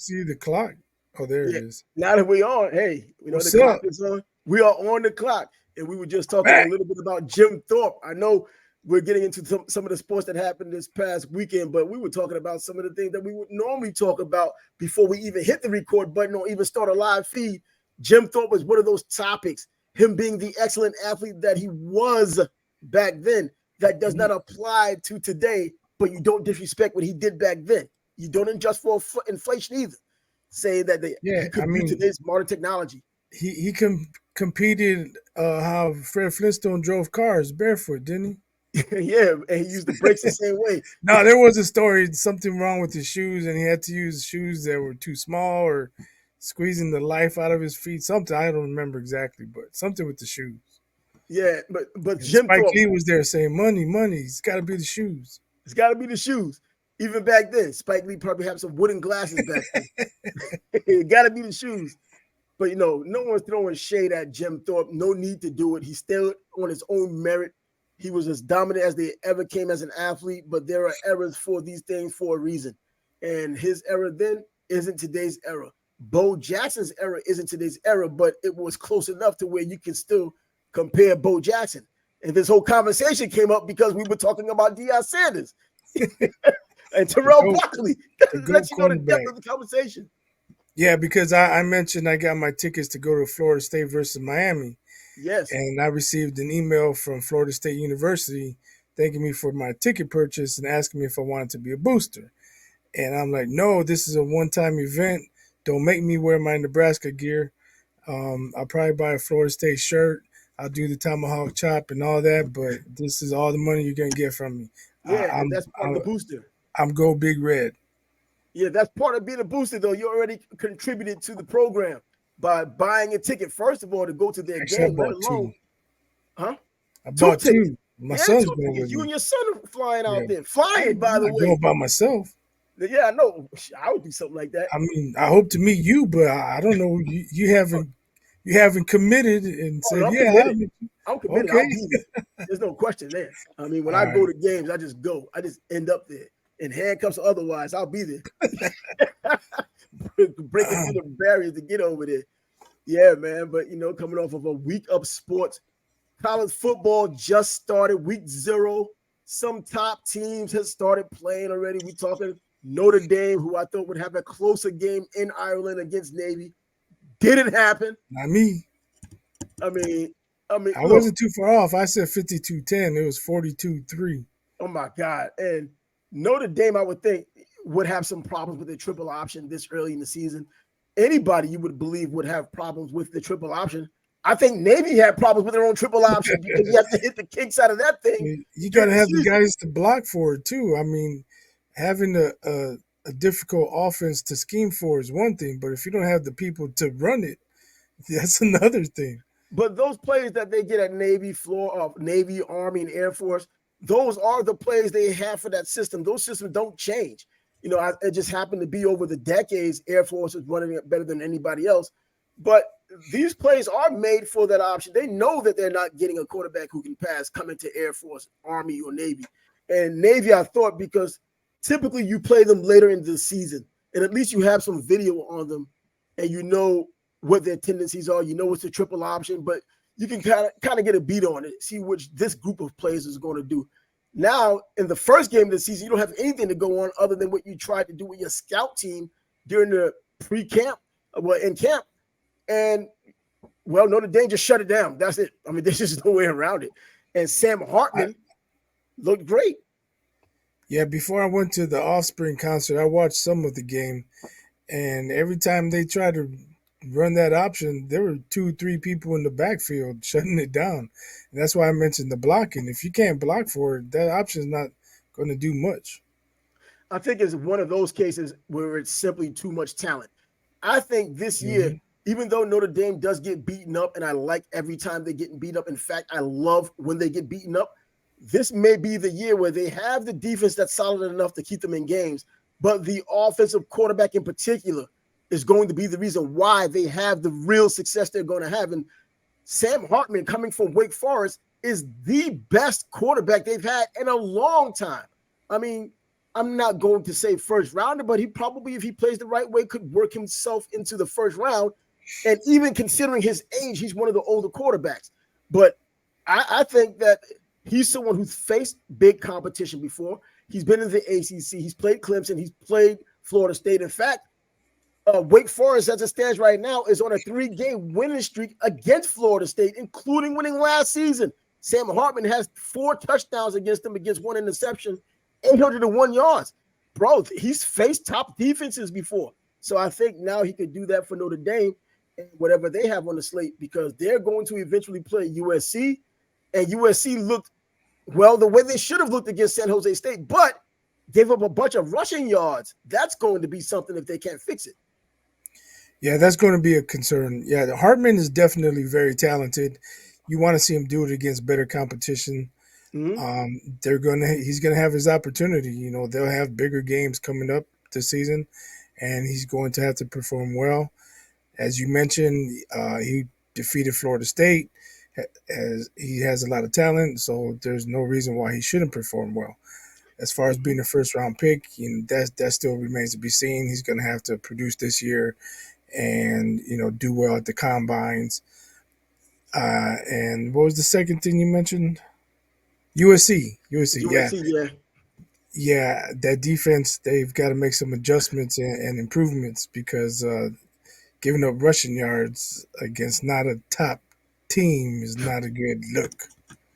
see the clock. Oh, there it Yeah. is. Now that we're on, hey, the What's clock up? is on. We are on the clock. And we were just talking a Back. little bit about Jim Thorpe. I know we're getting into some of the sports that happened this past weekend, but we were talking about some of the things that we would normally talk about before we even hit the record button or even start a live feed. Jim Thorpe was one of those topics, him being the excellent athlete that he was back then, that does not apply to today, but you don't disrespect what he did back then. You don't adjust for inflation either. Saying that Yeah, he I could use mean, today's modern technology. he competed how Fred Flintstone drove cars barefoot, didn't Yeah, and he used the brakes the same way. No, there was a story, something wrong with his shoes, and he had to use shoes that were too small or squeezing the life out of his feet. Something I don't remember exactly, but something with the shoes. Yeah, but And Jim Spike Thorpe, Lee was there saying, "Money, money. It's got to be the shoes." it's got to be the shoes. Even back then, Spike Lee probably had some wooden glasses back then. It got to be the shoes. But no one's throwing shade at Jim Thorpe. No need to do it. He's still on his own merit. He was as dominant as they ever came as an athlete. But there are errors for these things for a reason, and his era then isn't today's era. Bo Jackson's era isn't today's era, but it was close enough to where you can still compare Bo Jackson. And this whole conversation came up because we were talking about Deion Sanders and The Terrell goat, Buckley. the That goat lets you know the depth cornerback. of the conversation. Yeah, because I mentioned I got my tickets to go to Florida State versus Miami, Yes. and I received an email from Florida State University thanking me for my ticket purchase and asking me if I wanted to be a booster. And I'm like, no, this is a one-time event. Don't make me wear my Nebraska gear. I'll probably buy a Florida State shirt. I'll do the tomahawk chop and all that, but this is all the money you're gonna get from me. I, Yeah, and I'm that's part of I'm the booster. I'm go big red. Yeah, that's part of being a booster, though. You already contributed to the program by buying a ticket, first of all, to go to their Actually, I game, let bought alone, two. huh? I Two bought tickets. two. My Yeah, son's two going tickets. with You and me. your son are flying Yeah, out there. Flying, by I'm the not going way. by myself. Yeah, I know. I would do something like that. I mean, I hope to meet you, but I don't know. You haven't committed and Oh, no, said, I'm yeah, committed. I'll meet you. I'm committed. Okay. I'll be there. There's no question there. I mean, when All I go right. to games, I just go. I just end up there. In handcuffs or otherwise, I'll be there. Breaking through the barriers to get over there. Yeah, man. But coming off of a week of sports, college football just started week 0. Some top teams have started playing already. We talking Notre Dame, who I thought would have a closer game in Ireland against Navy. Didn't happen. Not me. I mean, I look, wasn't too far off. I said 52-10. It was 42-3. oh my God. And Notre Dame, I would think, would have some problems with the triple option this early in the season. Anybody you would believe would have problems with the triple option. I think Navy had problems with their own triple option because you have to hit the kicks out of that thing You got during to the have the season. guys to block for it, too. I mean, having a difficult offense to scheme for is one thing, but if you don't have the people to run it, that's another thing. But those plays that they get at Navy, floor of Navy, Army, and Air Force, those are the plays they have for that system. Those systems don't change. It just happened to be over the decades, Air Force is running it better than anybody else. But these plays are made for that option. They know that they're not getting a quarterback who can pass coming to Air Force, Army, or Navy. And Navy, I thought, because typically you play them later in the season, and at least you have some video on them, and what their tendencies are. It's a triple option, but you can kind of get a beat on it, see which this group of players is going to do. Now, in the first game of the season, you don't have anything to go on other than what you tried to do with your scout team during the pre-camp, in camp. And, Notre Dame just shut it down. That's it. I mean, there's just no way around it. And Sam I, Hartman looked great. yeah, before I went to the Offspring concert, I watched some of the game, and every time they tried to run that option, there were 2, 3 people in the backfield shutting it down. And that's why I mentioned the blocking. If you can't block for it, that option is not going to do much. I think it's one of those cases where it's simply too much talent. I think this year, Hmm. even though Notre Dame does get beaten up, and I like every time they get beat up. In fact, I love when they get beaten up. This may be the year where they have the defense that's solid enough to keep them in games, but the offensive quarterback in particular is going to be the reason why they have the real success they're going to have. And Sam Hartman, coming from Wake Forest, is the best quarterback they've had in a long time. I mean, I'm not going to say first rounder, but he probably, if he plays the right way, could work himself into the first round. And even considering his age, he's one of the older quarterbacks. But I think that he's someone who's faced big competition before. He's been in the ACC. He's played Clemson. He's played Florida State. In fact, Wake Forest, as it stands right now, is on a 3-game winning streak against Florida State, including winning last season. Sam Hartman has 4 touchdowns against them, against 1 interception, 801 yards. Bro, he's faced top defenses before. So I think now he could do that for Notre Dame and whatever they have on the slate, because they're going to eventually play USC. And USC looked, well, the way they should have looked against San Jose State, but gave up a bunch of rushing yards. That's going to be something if they can't fix it. Yeah, that's going to be a concern. Yeah, Hartman is definitely very talented. You want to see him do it against better competition. Mm-hmm. He's gonna have his opportunity. You know, they'll have bigger games coming up this season, and he's going to have to perform well. As you mentioned, he defeated Florida State. As he has a lot of talent, so there's no reason why he shouldn't perform well. As far as being a first round pick, that still remains to be seen. He's going to have to produce this year, and do well at the combines. And what was the second thing you mentioned? USC. Yeah, USC, yeah. yeah. That defense, they've got to make some adjustments and improvements, because giving up rushing yards against not a top team is not a good look.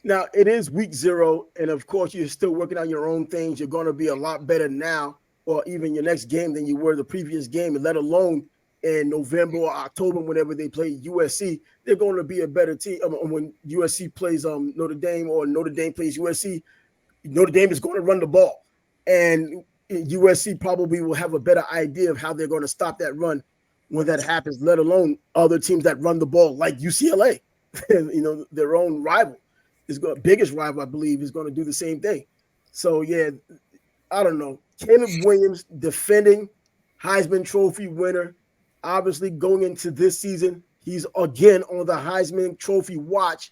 Now, it is week 0, and of course, you're still working on your own things. You're going to be a lot better now, or even your next game, than you were the previous game, and let alone in November or October, whenever they play USC. They're going to be a better team. When USC plays Notre Dame, or Notre Dame plays USC, Notre Dame is going to run the ball. And USC probably will have a better idea of how they're going to stop that run when that happens, let alone other teams that run the ball, like UCLA, their own rival. Biggest rival, I believe, is going to do the same thing. So, yeah, I don't know. Caleb Williams, defending Heisman Trophy winner, obviously going into this season, he's again on the Heisman Trophy watch.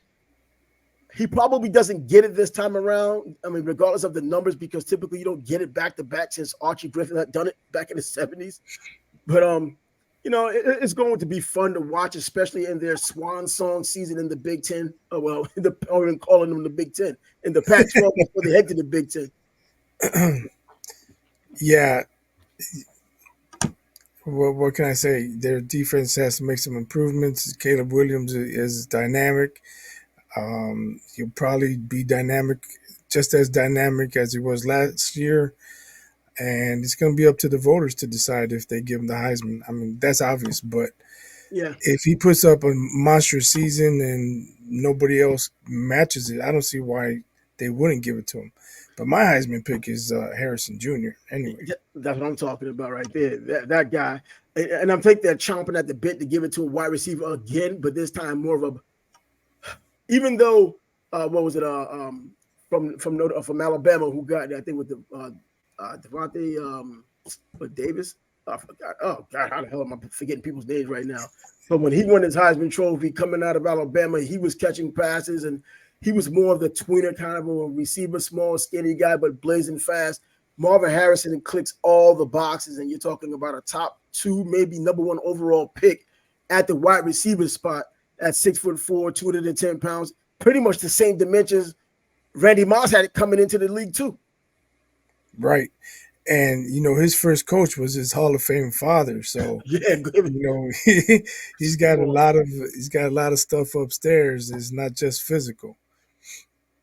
He probably doesn't get it this time around. I mean, regardless of the numbers, because typically you don't get it back to back, since Archie Griffin had done it back in the 70s. But it's going to be fun to watch, especially in their swan song season in the Big Ten. Or even calling them the Big Ten, in the Pac-12 before they head to the Big Ten. Yeah. What can I say? Their defense has to make some improvements. Caleb Williams is dynamic. He'll probably be just as dynamic as he was last year. And it's going to be up to the voters to decide if they give him the Heisman. I mean, that's obvious, but yeah, if he puts up a monstrous season and nobody else matches it, I don't see why they wouldn't give it to him. But my Heisman pick is Harrison Jr. Anyway, that's what I'm talking about right there. That guy, and I think they're chomping at the bit to give it to a wide receiver again, but this time more of a. Even though, what was it? From Alabama, who got, I think, with the Devontae Davis. I forgot. Oh God, how the hell am I forgetting people's names right now? But when he won his Heisman Trophy coming out of Alabama, he was catching passes, and he was more of the tweener kind of a receiver, small, skinny guy, but blazing fast. Marvin Harrison clicks all the boxes, and you're talking about a top 2, maybe number 1 overall pick at the wide receiver spot at 6'4", 210 pounds, pretty much the same dimensions Randy Moss had it coming into the league too. Right. And his first coach was his Hall of Fame father, so yeah, he's got a lot of stuff upstairs. It's not just physical.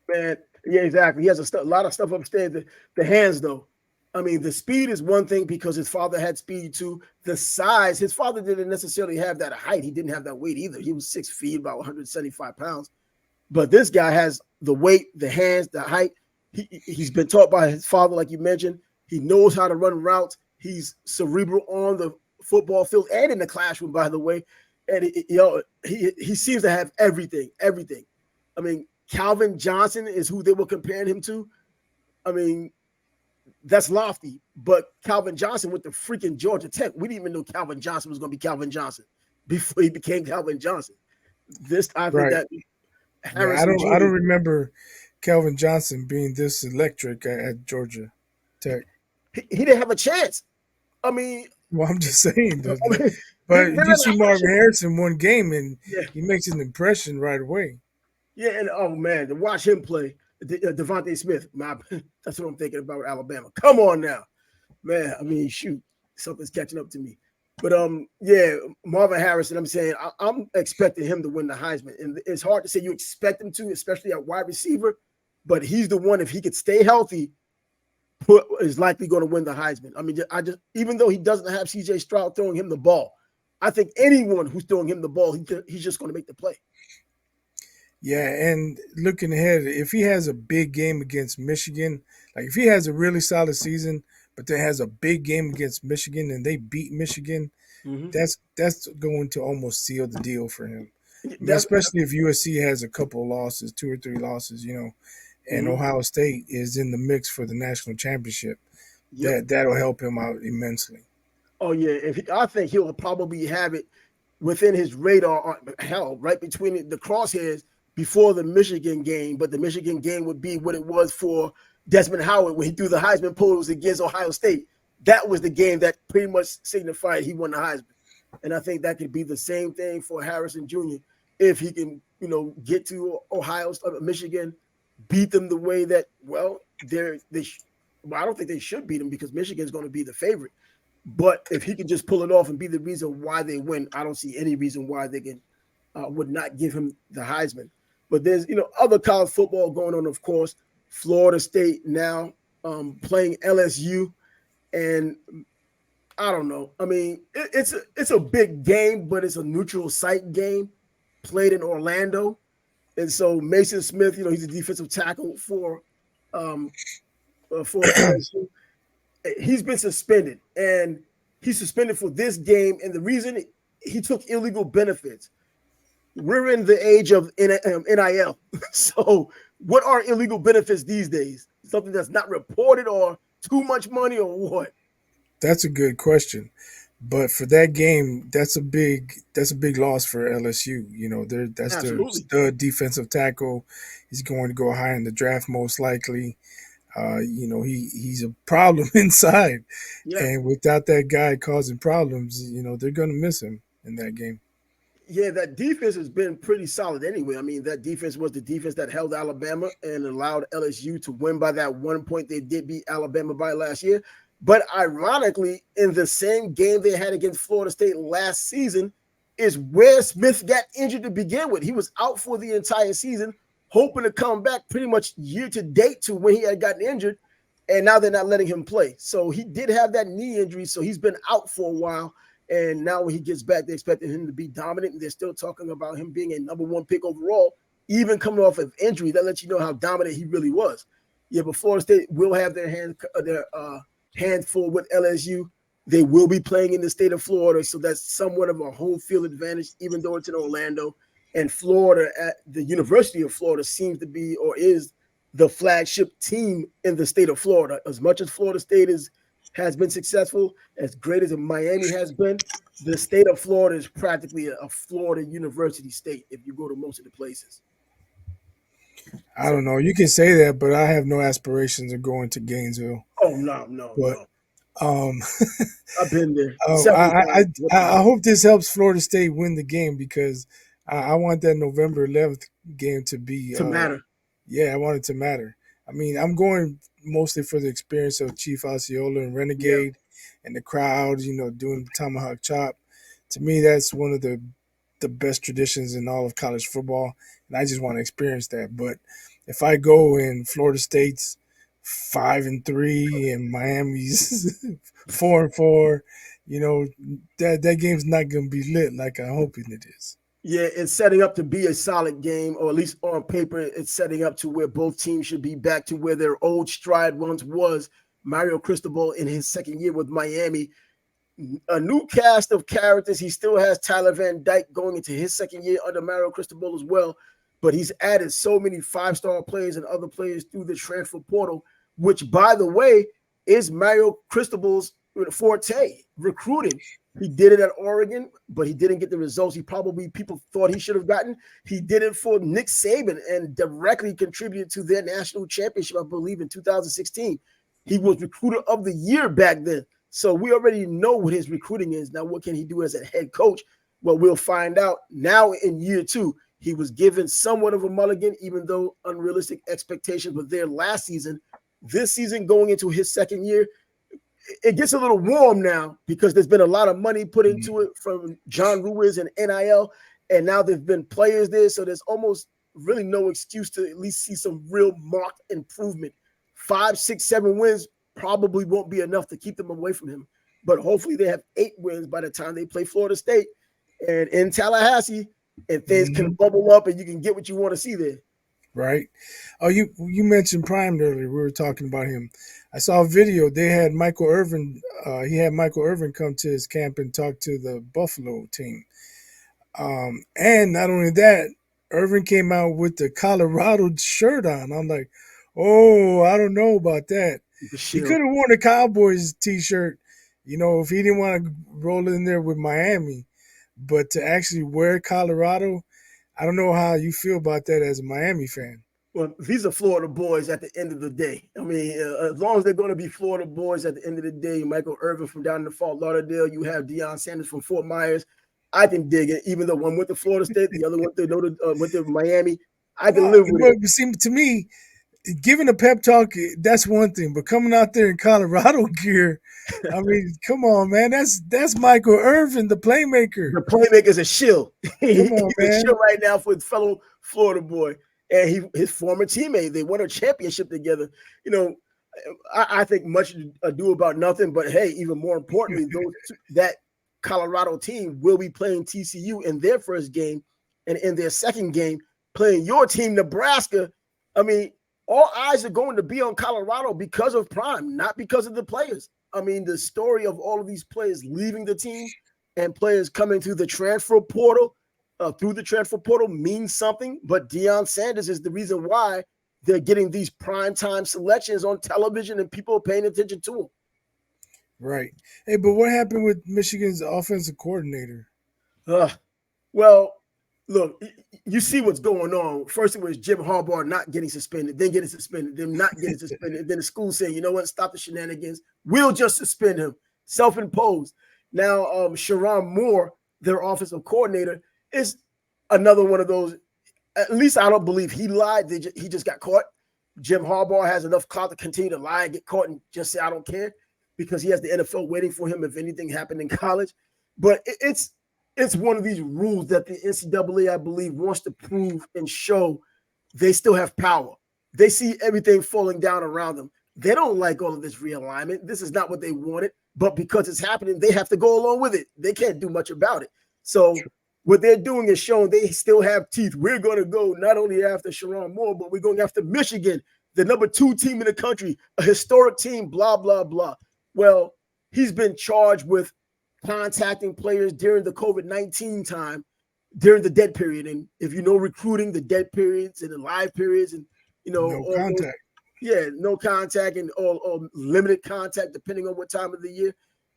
Man, yeah, exactly. He has a lot of stuff upstairs. The hands, though. I mean, the speed is one thing, because his father had speed too. The size, his father didn't necessarily have that height. He didn't have that weight either. He was 6 feet, about 175 pounds. But this guy has the weight, the hands, the height. He's been taught by his father, like you mentioned. He knows how to run routes. He's cerebral on the football field and in the classroom, by the way. And he seems to have everything. I mean, Calvin Johnson is who they were comparing him to. I mean, that's lofty, but Calvin Johnson went to freaking Georgia Tech. We didn't even know Calvin Johnson was going to be Calvin Johnson before he became Calvin Johnson. I think that Harrison I don't remember Calvin Johnson being this electric at Georgia Tech. he didn't have a chance. I mean, Well, I'm just saying, I mean they but ran you out see of Marvin options. Harrison one game and Yeah, he makes an impression right away. yeah, and oh man, to watch him play, Devontae Smith, that's what I'm thinking about with Alabama. Come on now, man. I mean, shoot, something's catching up to me. But yeah, Marvin Harrison. I'm saying I'm expecting him to win the Heisman, and it's hard to say you expect him to, especially at wide receiver. But he's the one if he could stay healthy, is likely going to win the Heisman. I mean, I just even though he doesn't have C.J. Stroud throwing him the ball, I think anyone who's throwing him the ball, he's just going to make the play. Yeah, and looking ahead, if he has a big game against Michigan, like if he has a really solid season, but then has a big game against Michigan and they beat Michigan, Mm-hmm. that's going to almost seal the deal for him. I mean, That's especially if USC has a couple of losses, 2 or 3 losses, and mm-hmm. Ohio State is in the mix for the national championship. Yep. That'll help him out immensely. Oh yeah, I think he'll probably have it within his radar. Hell, right between the crosshairs before the Michigan game, but the Michigan game would be what it was for Desmond Howard when he threw the Heisman pose against Ohio State. That was the game that pretty much signified he won the Heisman, and I think that could be the same thing for Harrison Jr. if he can, get to Michigan, beat them the way that well, I don't think they should beat them because Michigan's going to be the favorite. But if he can just pull it off and be the reason why they win, I don't see any reason why they can would not give him the Heisman. But there's other college football going on, of course. Florida State now playing LSU, and I don't know. I mean, it's a big game, but it's a neutral site game played in Orlando, and so Mason Smith, he's a defensive tackle um, for LSU. He's been suspended, and he's suspended for this game. And the reason he took illegal benefits, we're in the age of NIL. So, what are illegal benefits these days? Something that's not reported, or too much money, or what? That's a good question. But for that game, that's a big loss for LSU. That's their Absolutely. stud defensive tackle. He's going to go high in the draft most likely. He's a problem inside, Yeah. and without that guy causing problems, they're going to miss him in that game. Yeah, that defense has been pretty solid anyway. I mean, that defense was the defense that held Alabama and allowed LSU to win by that 1 point they did beat Alabama by last year. But ironically, in the same game they had against Florida State last season, is where Smith got injured to begin with. He was out for the entire season, hoping to come back pretty much year to date to when he had gotten injured. And now they're not letting him play. So he did have that knee injury. So he's been out for a while. And now when he gets back, they expected him to be dominant. And they're still talking about him being a number 1 pick overall, even coming off of injury. That lets you know how dominant he really was. Yeah, but Florida State will have their hands full with LSU. They will be playing in the state of Florida, so that's somewhat of a home field advantage, even though it's in Orlando. And Florida, at the University of Florida, seems to be or is the flagship team in the state of Florida. As much as Florida State has been successful, as great as Miami has been, the state of Florida is practically a Florida University state if you go to most of the places. I So, don't know. You can say that, but I have no aspirations of going to Gainesville. oh no, no, But no. um, I've been there Oh, several I, times. What I time? I hope this helps Florida State win the game because I want that November 11th game to be To matter. yeah, I want it to matter. I mean, I'm going mostly for the experience of Chief Osceola and Yeah. Renegade and the crowd, doing the tomahawk chop. To me, that's one of the best traditions in all of college football, and I just want to experience that. But if I go in Florida State's 5-3 and Miami's 4-4, you know that game's not going to be lit like I'm hoping it is. Yeah, it's setting up to be a solid game, or at least on paper, it's setting up to where both teams should be back to where their old stride once was. Mario Cristobal in his second year with Miami, a new cast of characters. He still has Tyler Van Dyke going into his second year under Mario Cristobal as well, but he's added so many five-star players and other players through the transfer portal, which, by the way, is Mario Cristobal's forte, recruiting. He did it at Oregon, but he didn't get the results people thought he should have gotten. He did it for Nick Saban and directly contributed to their national championship, I believe, in 2016. He was recruiter of the year back then. So we already know what his recruiting is. Now, what can he do as a head coach? Well, we'll find out now in year 2. He was given somewhat of a mulligan, even though unrealistic expectations were there last season. This season, going into his second year, it gets a little warm now because there's been a lot of money put into it from John Ruiz and NIL, and now there've been players there, so there's almost really no excuse to at least see some real marked improvement. 5, 6, 7 wins probably won't be enough to keep them away from him, but hopefully they have 8 wins by the time they play Florida State and in Tallahassee, and things can bubble up and you can get what you want to see there. Right. Oh, you mentioned Prime earlier. We were talking about him. I saw a video. They had Michael Irvin. He had Michael Irvin come to his camp and talk to the Buffalo team. And not only that, Irvin came out with the Colorado shirt on. I'm like, oh, I don't know about that. He could have worn a Cowboys t-shirt, if he didn't want to roll in there with Miami. But to actually wear Colorado, I don't know how you feel about that as a Miami fan. Well, these are Florida boys at the end of the day. I mean, as long as they're going to be Florida boys at the end of the day, Michael Irvin from down in the Fort Lauderdale, you have Deion Sanders from Fort Myers. I can dig it, even though one went to Florida State, the other went to Miami. I can live with it. But see, to me, giving a pep talk, that's one thing. But coming out there in Colorado gear, I mean, come on, man. That's Michael Irvin, the playmaker. The playmaker's a shill. Come on, He's man. a shill right now for his fellow Florida boy. And his former teammate, they won a championship together. I think much ado about nothing, but hey, even more importantly, that Colorado team will be playing TCU in their first game, and in their second game, playing your team, Nebraska. I mean, all eyes are going to be on Colorado because of Prime, not because of the players. I mean, the story of all of these players leaving the team and players coming through the transfer portal, means something. But Deion Sanders is the reason why they're getting these primetime selections on television and people are paying attention to them. Right. Hey, but what happened with Michigan's offensive coordinator? Well, look, you see what's going on. First, it was Jim Harbaugh not getting suspended, then getting suspended, then not getting suspended. Then the school saying, you know what, stop the shenanigans. We'll just suspend him. Self-imposed. Now, Sharon Moore, their offensive coordinator, is another one of those. At least I don't believe he lied. He just got caught. Jim Harbaugh has enough clout to continue to lie and get caught and just say, I don't care, because he has the NFL waiting for him if anything happened in college. But it's one of these rules that the NCAA, I believe, wants to prove and show they still have power. They see everything falling down around them. They don't like all of this realignment. This is not what they wanted, but because it's happening, they have to go along with it. They can't do much about it. So what they're doing is showing they still have teeth. We're going to go not only after Sharon Moore, but we're going after Michigan, the number 2 team in the country, a historic team, blah, blah, blah. Well, he's been charged with contacting players during the COVID-19 time, during the dead period. And if you know recruiting, the dead periods and the live periods, and no contact. No contact and all limited contact depending on what time of the year.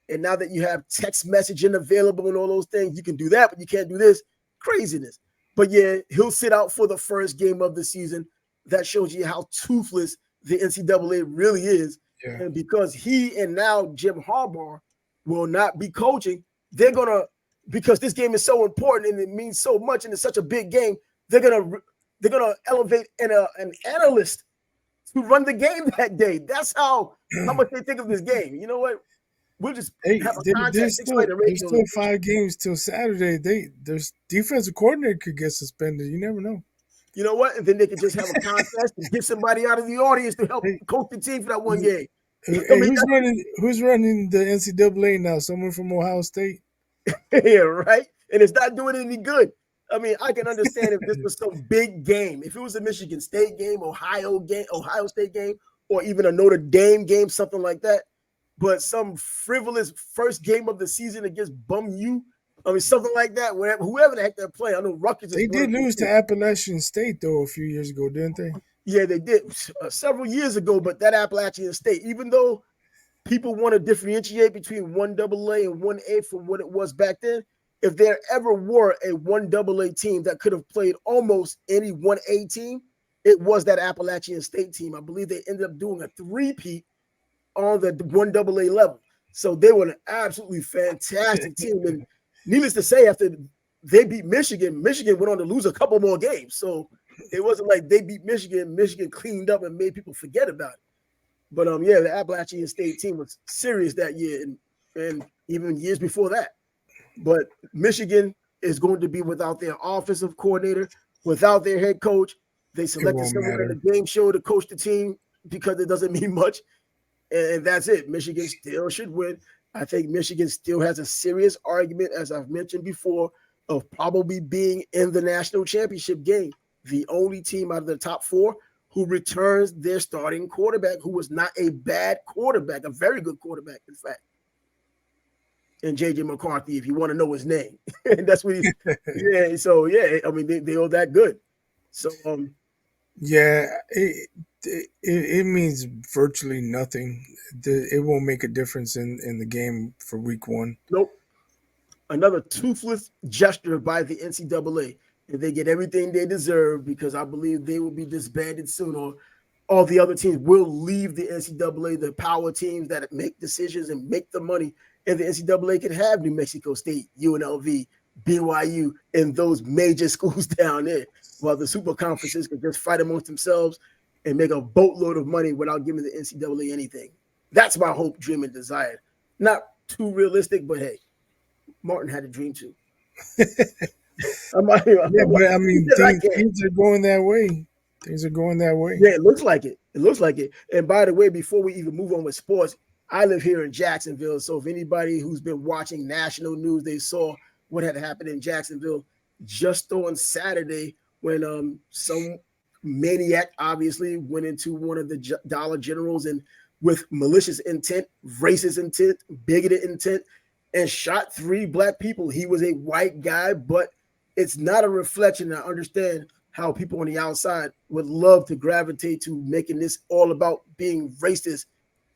And now that you have text messaging available and all those things, you can do that, but you can't do this. Craziness. But yeah, he'll sit out for the first game of the season. That shows you how toothless the NCAA really is. Yeah. And because he and now Jim Harbaugh will not be coaching, they're going to, because this game is so important and it means so much and it's such a big game, they're going to elevate an analyst to run the game that day. That's how much they think of this game. You know what? We'll just have a contest. There's still 5 games till Saturday. Their defensive coordinator could get suspended. You never know. You know what? And then they could just have a contest and get somebody out of the audience to help coach the team for that one game. Who's running the NCAA now? Someone from Ohio State? Yeah, right? And it's not doing any good. I mean, I can understand if this was some big game. If it was a Michigan State game, Ohio State game, or even a Notre Dame game, something like that. But some frivolous first game of the season against Bum U, I mean, something like that. Whoever the heck they're playing, I know Rutgers. They did lose to Appalachian State though a few years ago, didn't they? Yeah, they did several years ago. But that Appalachian State, even though people want to differentiate between 1AA and 1A from what it was back then, if there ever were a 1AA team that could have played almost any 1A team, it was that Appalachian State team. I believe they ended up doing a 3-peat on the 1AA level. So they were an absolutely fantastic team. And needless to say, after they beat Michigan, Michigan went on to lose a couple more games. So it wasn't like they beat Michigan, Michigan cleaned up and made people forget about it. But yeah, the Appalachian State team was serious that year and even years before that. But Michigan is going to be without their offensive coordinator, without their head coach. They It selected won't someone in matter. the game show to coach the team because it doesn't mean much. And that's it. Michigan still should win. I think Michigan still has a serious argument, as I've mentioned before, of probably being in the national championship game. The only team out of the top four who returns their starting quarterback, who was not a bad quarterback, a very good quarterback, in fact. And JJ McCarthy, if you want to know his name. And that's what he's, yeah. So, yeah, I mean, they are that good. So, Yeah, it means virtually nothing. It won't make a difference in the game for week one. nope. Another toothless gesture by the NCAA. And they get everything they deserve because I believe they will be disbanded soon, or all the other teams will leave the NCAA, the power teams that make decisions and make the money. And the NCAA can have New Mexico State, UNLV, BYU, and those major schools down there, while the super conferences can just fight amongst themselves and make a boatload of money without giving the NCAA anything. That's my hope, dream, and desire. Not too realistic, but hey, Martin had a dream too. Yeah, but I mean, I things are going that way. Things are going that way. Yeah, it looks like it. It looks like it. And by the way, before we even move on with sports, I live here in Jacksonville. So if anybody who's been watching national news, they saw what had happened in Jacksonville just on Saturday when some maniac obviously went into one of the Dollar Generals and with malicious intent, racist intent, bigoted intent, and shot 3 black people. He was a white guy, but it's not a reflection. I understand how people on the outside would love to gravitate to making this all about being racist.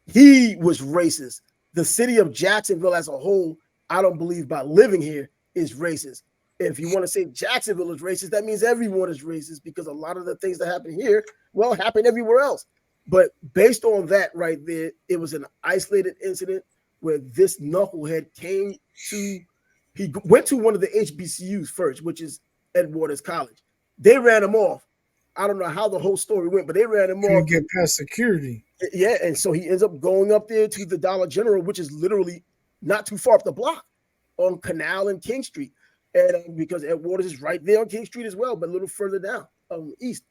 He was racist. The city of Jacksonville as a whole, I don't believe by living here is racist. If you want to say Jacksonville is racist, that means everyone is racist because a lot of the things that happen here, well, happen everywhere else. But based on that right there, it was an isolated incident where this knucklehead he went to one of the HBCUs first, which is Edward's College. They ran him off. I don't know how the whole story went, but they ran him Couldn't off. get past security. Yeah, and so he ends up going up there to the Dollar General, which is literally not too far up the block on Canal and King Street. And because Edward's is right there on King Street as well, but a little further down east.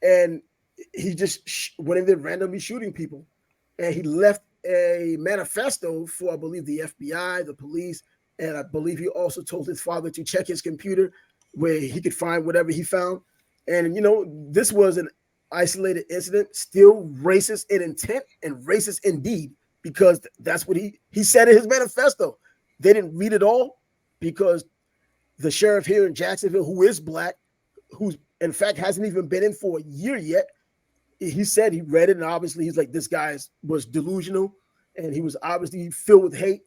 And he just went in there randomly shooting people. And he left a manifesto for, I believe, the FBI, the police, and I believe he also told his father to check his computer where he could find whatever he found. And, this was an isolated incident, still racist in intent and racist indeed, because that's what he said in his manifesto. They didn't read it all because the sheriff here in Jacksonville, who is black, who in fact hasn't even been in for a year yet, he said he read it, and obviously he's like, this guy was delusional, and he was obviously filled with hate.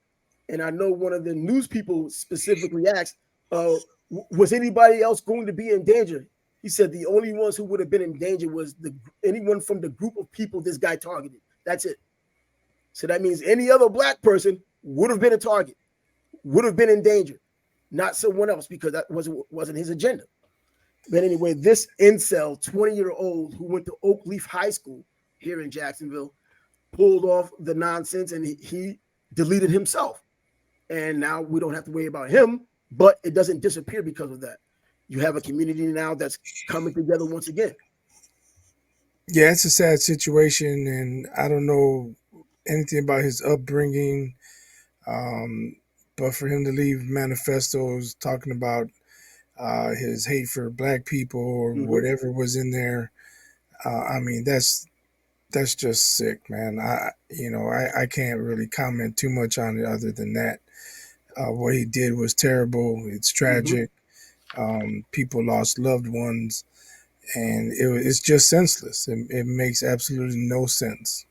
And I know one of the news people specifically asked, was anybody else going to be in danger? He said the only ones who would have been in danger was anyone from the group of people this guy targeted. That's it. So that means any other black person would have been a target, would have been in danger, not someone else, because that wasn't his agenda. But anyway, this incel, 20-year-old who went to Oak Leaf High School here in Jacksonville, pulled off the nonsense and he deleted himself. And now we don't have to worry about him, but it doesn't disappear because of that. You have a community now that's coming together once again. Yeah, it's a sad situation, and I don't know anything about his upbringing. But for him to leave manifestos talking about his hate for black people or whatever was in there, I mean that's just sick, man. I can't really comment too much on it other than that. What he did was terrible. It's tragic. People lost loved ones, and it's just senseless. It makes absolutely no sense.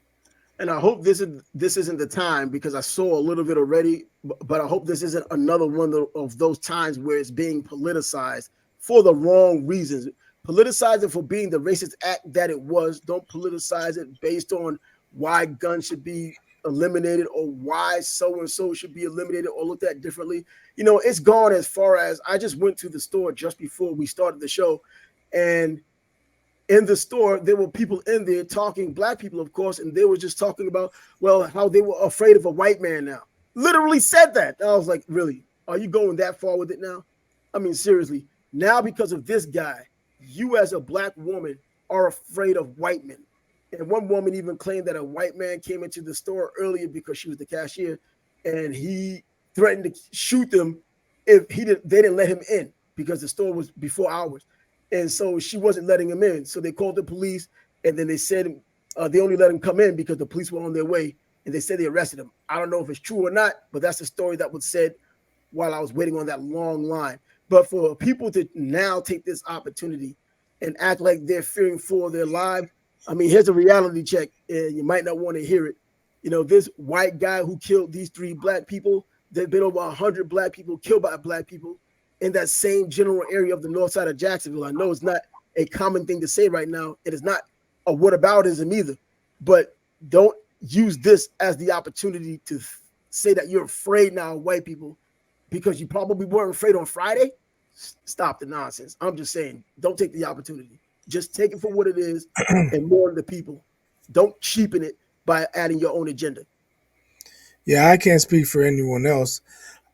And I hope this isn't the time, because I saw a little bit already, but I hope this isn't another one of those times where it's being politicized for the wrong reasons. Politicize it for being the racist act that it was. Don't politicize it based on why guns should be eliminated or why so and so should be eliminated or looked at differently. It's gone as far as I just went to the store just before we started the show, and in the store, there were people in there talking, black people, of course, and they were just talking about, well, how they were afraid of a white man now. Literally said that. I was like, really? Are you going that far with it now? I mean, seriously. Now, because of this guy, you as a black woman are afraid of white men. And one woman even claimed that a white man came into the store earlier because she was the cashier, and he threatened to shoot them if they didn't let him in because the store was before hours. And so she wasn't letting him in. So they called the police, and then they said they only let him come in because the police were on their way, and they said they arrested him. I don't know if it's true or not, but that's the story that was said while I was waiting on that long line. But for people to now take this opportunity and act like they're fearing for their lives, I mean, here's a reality check, and you might not want to hear it. This white guy who killed these 3 black people, there's been over 100 black people killed by black people in that same general area of the north side of Jacksonville. I know it's not a common thing to say right now. It is not a whataboutism either, but don't use this as the opportunity to say that you're afraid now of white people because you probably weren't afraid on Friday. Stop the nonsense. I'm just saying, don't take the opportunity. Just take it for what it is and mourn the people. Don't cheapen it by adding your own agenda. Yeah, I can't speak for anyone else.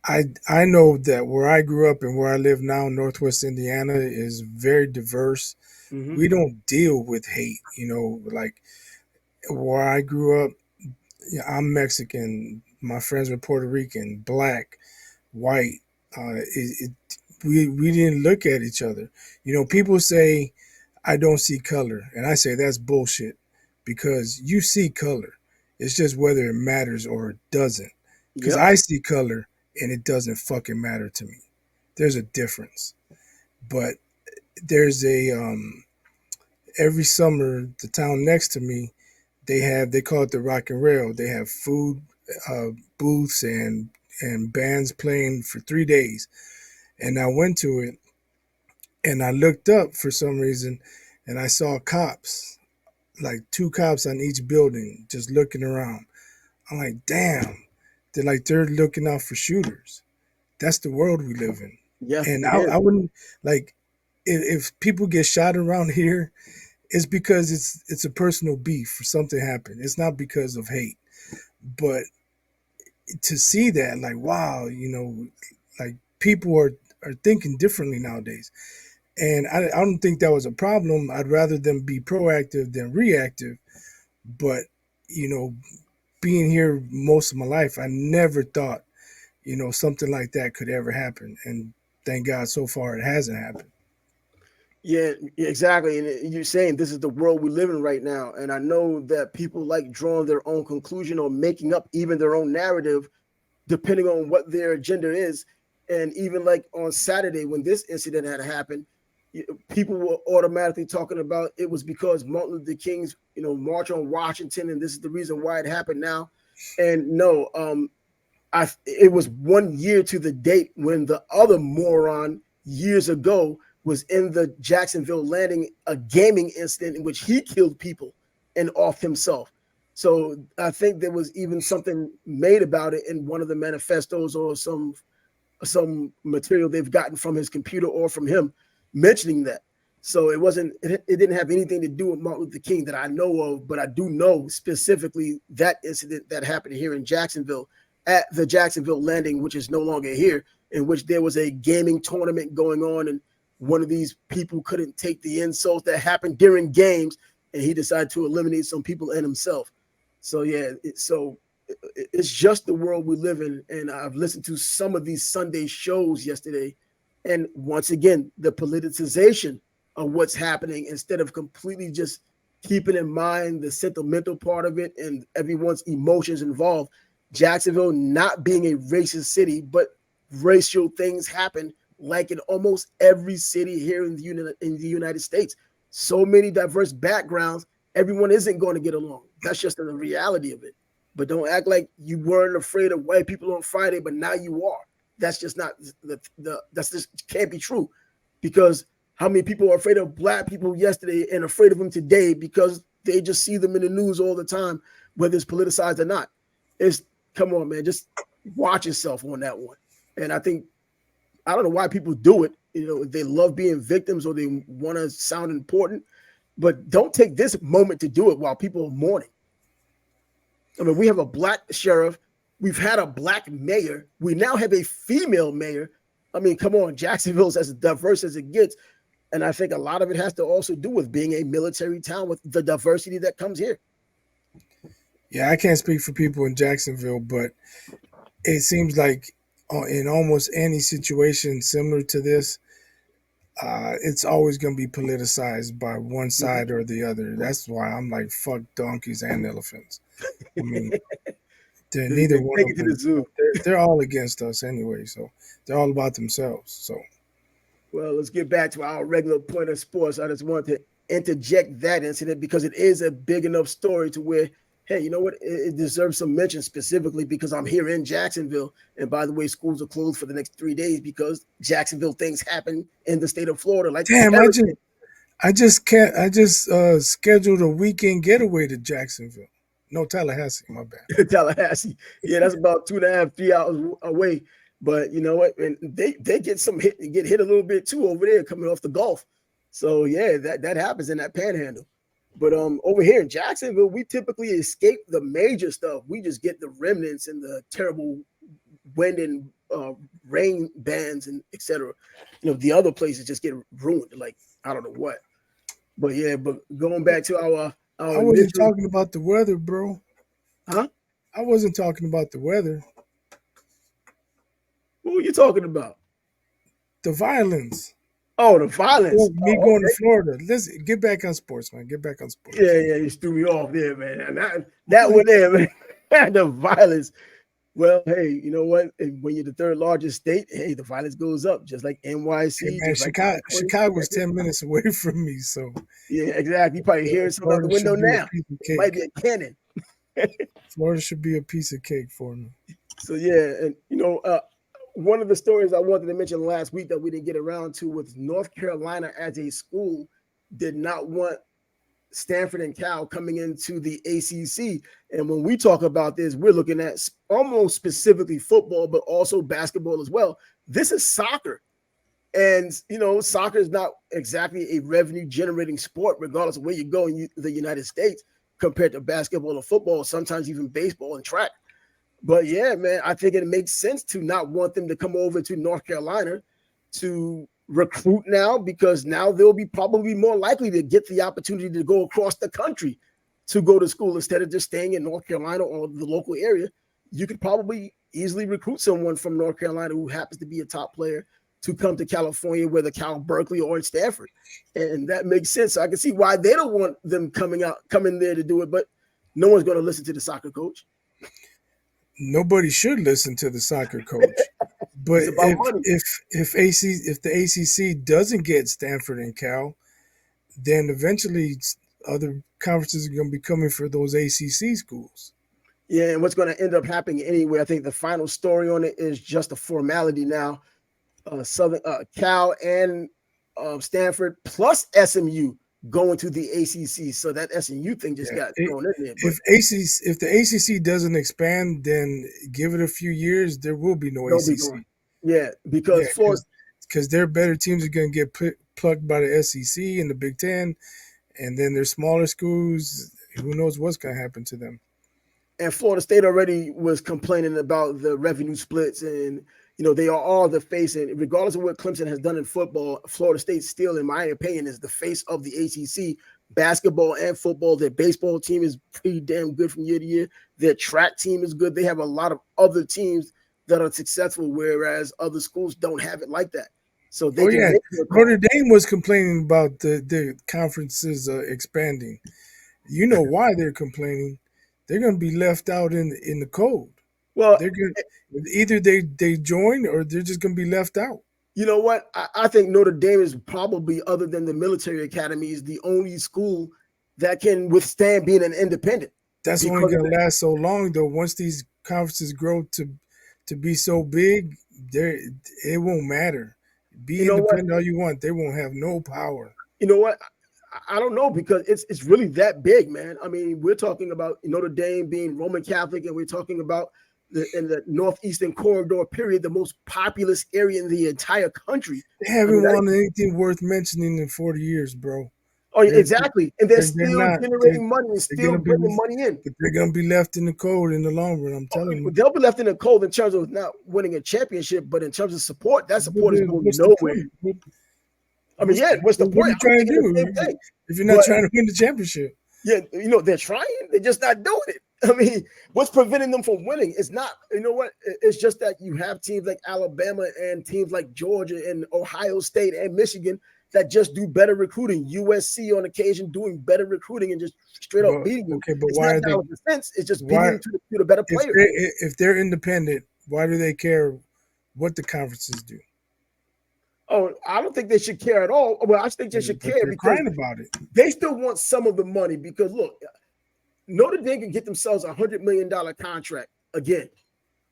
I know that where I grew up and where I live now, Northwest Indiana, is very diverse. Mm-hmm. We don't deal with hate, like where I grew up. I'm Mexican. My friends were Puerto Rican, black, white. We didn't look at each other. People say I don't see color, and I say that's bullshit because you see color. It's just whether it matters or it doesn't. Because Yep. I see color and it doesn't fucking matter to me. There's a difference. But there's every summer the town next to me, they call it the Rock and Rail. They have food booths and bands playing for 3 days. And I went to it and I looked up for some reason and I saw cops, like 2 cops on each building, just looking around. I'm like, damn, they're looking out for shooters. That's the world we live in. Yes, And it I is. wouldn't like if people get shot around here, it's because it's a personal beef or something happened. It's not because of hate. But to see that, like, wow, like people are thinking differently nowadays. And I don't think that was a problem. I'd rather them be proactive than reactive. But, you know, being here most of my life, I never thought, something like that could ever happen. And thank God so far it hasn't happened. Yeah, exactly. And you're saying this is the world we live in right now. And I know that people like drawing their own conclusion or making up even their own narrative, depending on what their agenda is. And even like on Saturday, when this incident had happened, people were automatically talking about it was because Martin Luther King's, march on Washington, and this is the reason why it happened now. And no, it was 1 year to the date when the other moron years ago was in the Jacksonville landing, a gaming incident in which he killed people and off himself. So I think there was even something made about it in one of the manifestos or some material they've gotten from his computer or from him mentioning that. So it didn't have anything to do with Martin Luther King that I know of, but I do know specifically that incident that happened here in Jacksonville at the Jacksonville landing, which is no longer here, in which there was a gaming tournament going on, and one of these people couldn't take the insults that happened during games, and he decided to eliminate some people and himself. So yeah, it's just the world we live in. And I've listened to some of these Sunday shows yesterday, and once again, the politicization of what's happening instead of completely just keeping in mind the sentimental part of it and everyone's emotions involved. Jacksonville not being a racist city, but racial things happen like in almost every city here in the United States. So many diverse backgrounds, everyone isn't going to get along. That's just the reality of it. But don't act like you weren't afraid of white people on Friday, but now you are. That's just not that's just can't be true. Because how many people are afraid of black people yesterday and afraid of them today because they just see them in the news all the time, whether it's politicized or not. It's come on, man. Just watch yourself on that one. And I don't know why people do it. They love being victims or they want to sound important, but don't take this moment to do it while people are mourning. I mean, we have a black sheriff. We've had a black mayor. We now have a female mayor. I mean, come on, Jacksonville's as diverse as it gets. And I think a lot of it has to also do with being a military town with the diversity that comes here. Yeah, I can't speak for people in Jacksonville, but it seems like in almost any situation similar to this, it's always going to be politicized by one side or the other. That's why I'm like, fuck donkeys and elephants. I mean, they're neither one Take of it to the them. zoo. They're all against us anyway, so they're all about themselves. So, well, let's get back to our regular point of sports. I just wanted to interject that incident because it is a big enough story to where, hey, you know what? It deserves some mention specifically because I'm here in Jacksonville. And by the way, schools are closed for the next 3 days because Jacksonville things happen in the state of Florida. Like, damn, I just scheduled a weekend getaway to Jacksonville. No, Tallahassee, my bad. Tallahassee. Yeah, that's about 2.5, 3 hours away. But you know what? And they get hit a little bit too over there coming off the Gulf. So yeah, that happens in that panhandle. But over here in Jacksonville, we typically escape the major stuff. We just get the remnants and the terrible wind and rain bands and etc. The other places just get ruined. Like I don't know what. But yeah, but going back to I our wasn't initial, talking about the weather, bro. huh? I wasn't talking about the weather. What were you talking about? The violence. Oh, the violence. Me Oh, going to okay. Florida. Let's get back on sports, man. Get back on sports. Yeah, you threw me off there, man. And I'm that like, one there, man. The violence. Well, hey, you know what? When you're the third largest state, hey, the violence goes up, just like hey, NYC, man, just like California. Chicago's 10 minutes away from me, so Yeah, exactly. You probably hearing something out the Florida window should be a now. piece of It might be cake. a cannon. Florida should be a piece of cake for me. So yeah, and one of the stories I wanted to mention last week that we didn't get around to was North Carolina as a school did not want Stanford and Cal coming into the ACC. And when we talk about this, we're looking at almost specifically football, but also basketball as well. This is soccer. And, soccer is not exactly a revenue generating sport, regardless of where you go in the United States compared to basketball or football, sometimes even baseball and track. But yeah, man, I think it makes sense to not want them to come over to North Carolina to recruit now because now they'll be probably more likely to get the opportunity to go across the country to go to school instead of just staying in North Carolina or the local area. You could probably easily recruit someone from North Carolina who happens to be a top player to come to California, whether Cal, Berkeley, or in Stanford. And that makes sense. So I can see why they don't want them coming there to do it, but no one's going to listen to the soccer coach. Nobody should listen to the soccer coach. But It's about money. if the ACC doesn't get Stanford and Cal, then eventually other conferences are going to be coming for those ACC schools. Yeah, and what's going to end up happening anyway? I think the final story on it is just a formality now. Southern Cal and Stanford plus SMU going to the ACC. So that SMU thing just got thrown in there. But If the ACC doesn't expand, then give it a few years, there will be no ACC. Yeah, because because their better teams are going to get plugged by the SEC and the Big Ten, and then their smaller schools. Who knows what's going to happen to them? And Florida State already was complaining about the revenue splits, and they are all the face. And regardless of what Clemson has done in football, Florida State still, in my opinion, is the face of the ACC. Basketball and football. Their baseball team is pretty damn good from year to year. Their track team is good. They have a lot of other teams that are successful, whereas other schools don't have it like that. So they can make their call. Notre Dame was complaining about the conferences expanding. You know why they're complaining? They're going to be left out in the cold. Well, they're going either they join or they're just going to be left out. You know what? I think Notre Dame is probably, other than the military academy, is the only school that can withstand being an independent. That's only going to last so long, though. Once these conferences grow to be so big, it won't matter. Be independent all you want. They won't have no power. You know what? I don't know, because it's really that big, man. I mean, we're talking about Notre Dame being Roman Catholic, and we're talking about in the northeastern corridor period, the most populous area in the entire country. They I mean, haven't won anything worth mentioning in 40 years, bro. oh, They're exactly, and they're they're still not. generating money and They're still gonna bringing be, money in. but they're gonna be left in the cold in the long run. I'm telling you. They'll be left in the cold in terms of not winning a championship, but in terms of support, that support is going What's the nowhere. point? I mean, yeah, what's the What are point? you I'm trying to thinking the do same thing. if you're not But trying to win the championship? yeah, they're trying, they're just not doing it. I mean, what's preventing them from winning? It's not, what? It's just that you have teams like Alabama and teams like Georgia and Ohio State and Michigan that just do better recruiting. USC on occasion doing better recruiting and just straight up But beating them. okay, but It's why not are they? dollars and cents. It's just beating Why them to the better if players. they're independent? Why do they care what the conferences do? Oh, I don't think they should care at all. Well, I think they should But care they're because crying about it. they still want some of the money. Because look, Notre Dame can get themselves $100 million contract again.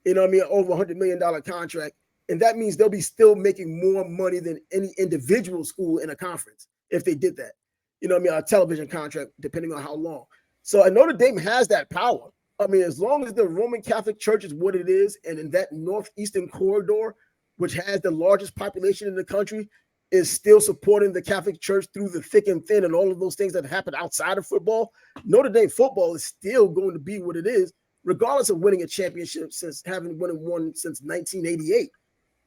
Over $100 million contract. And that means they'll be still making more money than any individual school in a conference if they did that. A television contract, depending on how long. So Notre Dame has that power. I mean, as long as the Roman Catholic Church is what it is, and in that northeastern corridor, which has the largest population in the country, is still supporting the Catholic Church through the thick and thin and all of those things that happen outside of football, Notre Dame football is still going to be what it is, regardless of winning a championship since having won one since 1988.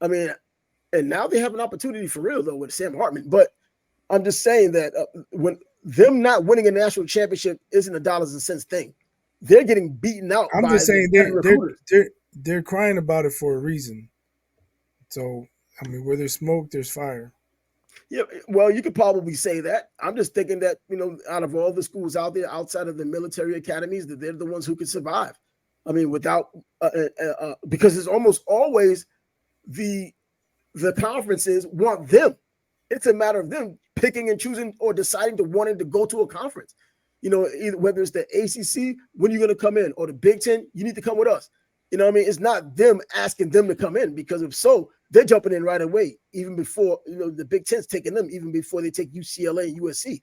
I mean, and now they have an opportunity for real, though, with Sam Hartman. But I'm just saying that when them not winning a national championship isn't a dollars and cents thing. They're getting beaten out I'm by just saying recruiters. they're crying about it for a reason. So I mean, where there's smoke, there's fire. Yeah, well, you could probably say that. I'm just thinking that, out of all the schools out there outside of the military academies, that they're the ones who could survive. I mean, without because it's almost always the conferences want them. It's a matter of them picking and choosing or deciding to wanting to go to a conference. Either whether it's the ACC, when you're going to come in, or the Big Ten, you need to come with us. It's not them asking them to come in, because if so, they're jumping in right away, even before, the Big Ten's taking them, even before they take UCLA and USC,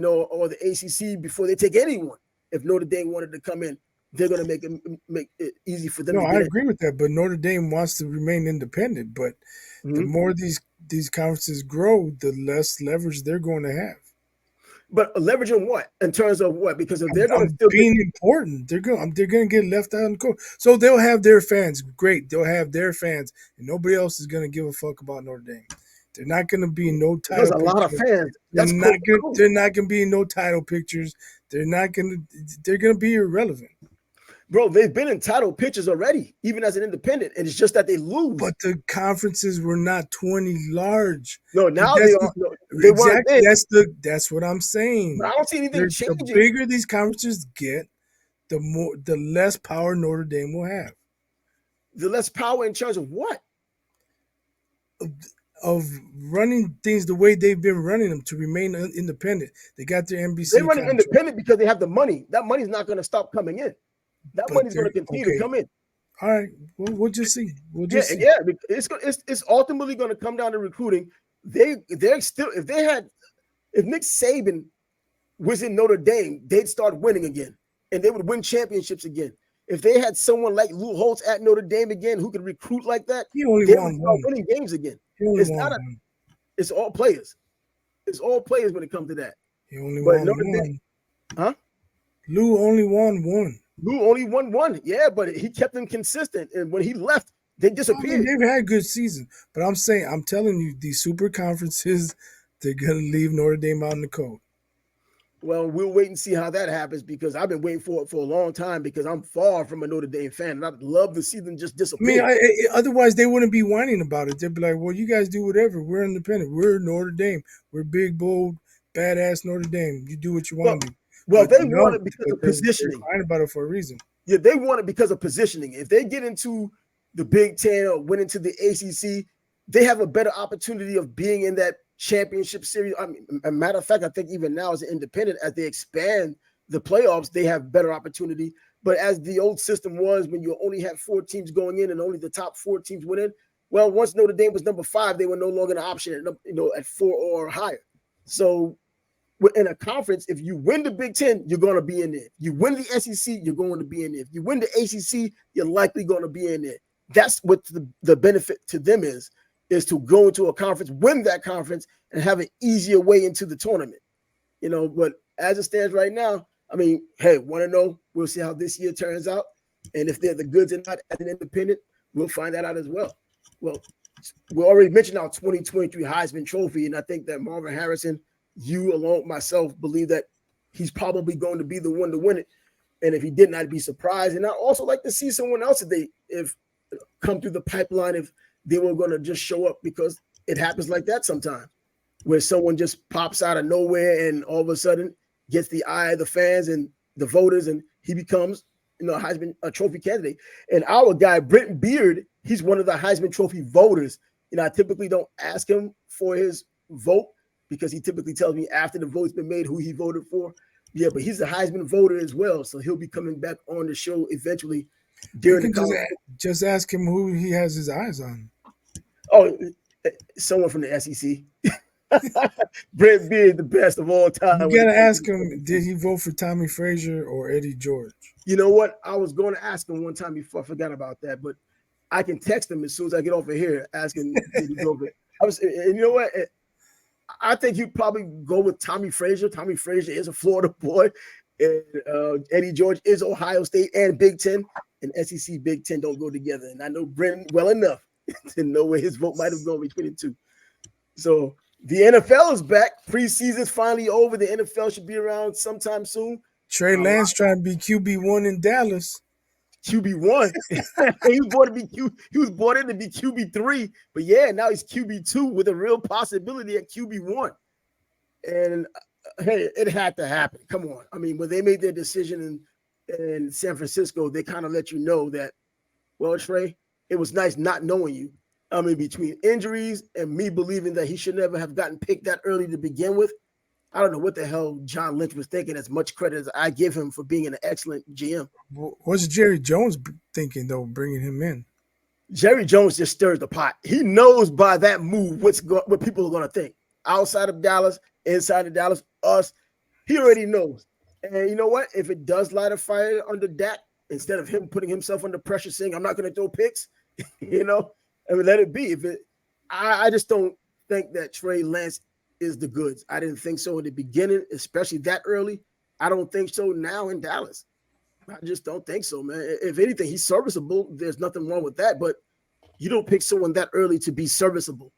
or the ACC before they take anyone. If Notre Dame wanted to come in, they're going to make it easy for them to get I in. agree with that, but Notre Dame wants to remain independent. But the more these conferences grow, the less leverage they're going to have. But leveraging what? In terms of what? Because if they're going to still being important, they're going to get left out in the cold. So they'll have their fans. Great, they'll have their fans, and nobody else is going to give a fuck about Notre Dame. They're not going to be in no title. There's a lot of fans. They're not going to be in no title pictures. They're going to be irrelevant. Bro, they've been in title pictures already, even as an independent, and it's just that they lose. But the conferences were not 20 large. No, now they are. They exactly. That's what I'm saying. But I don't see anything changing. The bigger these conferences get, the less power Notre Dame will have. The less power in terms of what? Of running things the way they've been running them to remain independent. They got their NBC. They're running independent because they have the money. That money's not going to stop coming in. That money's going to continue to come in. All right, we'll just see. Yeah. It's ultimately going to come down to recruiting. They're still if Nick Saban was in Notre Dame, they'd start winning again, and they would win championships again. If they had someone like Lou Holtz at Notre Dame again who could recruit like that, they would start winning games again. It's all players. It's all players when it comes to that. He only won one. Huh? Lou only won one. Lou only won one. Yeah, but he kept them consistent. And when he left, they disappeared. I mean, they've had good seasons. But I'm telling you, these super conferences, they're going to leave Notre Dame out in the cold. Well, we'll wait and see how that happens, because I've been waiting for it for a long time, because I'm far from a Notre Dame fan, and I'd love to see them just disappear. I mean, otherwise they wouldn't be whining about it. They'd be like, well, you guys do whatever. We're independent. We're Notre Dame. We're big, bold, badass Notre Dame. You do what you want to do. Well, they want it because of positioning. They're crying about it for a reason. Yeah, they want it because of positioning. If they get into the Big Ten or went into the ACC, they have a better opportunity of being in that championship series. I mean, a matter of fact, I think even now as an independent, as they expand the playoffs, they have better opportunity. But as the old system was, when you only had 4 teams going in and only the top 4 teams went in, well, once Notre Dame was number 5, they were no longer an option at 4 or higher. So in a conference, if you win the Big Ten, you're going to be in there. You win the SEC, you're going to be in there. If you win the ACC, you're likely going to be in there. That's what the benefit to them is to go into a conference, win that conference, and have an easier way into the tournament. But as it stands right now, I mean, hey, 1-0. We'll see how this year turns out. And if they're the goods or not as an independent, we'll find that out as well. Well, we already mentioned our 2023 Heisman Trophy, and I think that Marvin Harrison, you along with myself, believe that he's probably going to be the one to win it. And if he didn't, I'd be surprised. And I also like to see someone else if come through the pipeline, if they were going to just show up, because it happens like that sometimes, where someone just pops out of nowhere and all of a sudden gets the eye of the fans and the voters, and he becomes, Heisman Trophy candidate. And our guy, Brent Beard, he's one of the Heisman Trophy voters. I typically don't ask him for his vote because he typically tells me after the vote's been made who he voted for. Yeah, but he's a Heisman voter as well, so he'll be coming back on the show eventually during the just ask him who he has his eyes on. Oh, someone from the SEC. Brent Beard, the best of all time. You gotta ask him, did he vote for Tommy Frazier or Eddie George? You know what? I was going to ask him one time before. I forgot about that, but I can text him as soon as I get off of here, asking did he go for it. And you know what? I think you'd probably go with Tommy Frazier. Tommy Frazier is a Florida boy, and Eddie George is Ohio State and Big Ten, and SEC Big Ten don't go together. And I know Brenton well enough to know where his vote might have gone between the two. So the NFL is back. Preseason's finally over. The NFL should be around sometime soon. Trey Lance trying to be QB1 in Dallas. QB1. He was brought in to be QB3, but yeah, now he's QB2 with a real possibility at QB1. And hey, it had to happen. Come on. I mean, when they made their decision in San Francisco, they kind of let you know that, well, Trey, it was nice not knowing you. I mean, between injuries and me believing that he should never have gotten picked that early to begin with, I don't know what the hell John Lynch was thinking, as much credit as I give him for being an excellent GM. What's Jerry Jones thinking, though, bringing him in? Jerry Jones just stirs the pot. He knows by that move what people are going to think. Outside of Dallas, inside of Dallas, us, he already knows. And you know what? If it does light a fire under Dak, instead of him putting himself under pressure saying, I'm not going to throw picks, I mean, let it be. I just don't think that Trey Lance is the goods. I didn't think so in the beginning, especially that early. I don't think so now in Dallas. I just don't think so, man. If anything, he's serviceable. There's nothing wrong with that, but you don't pick someone that early to be serviceable.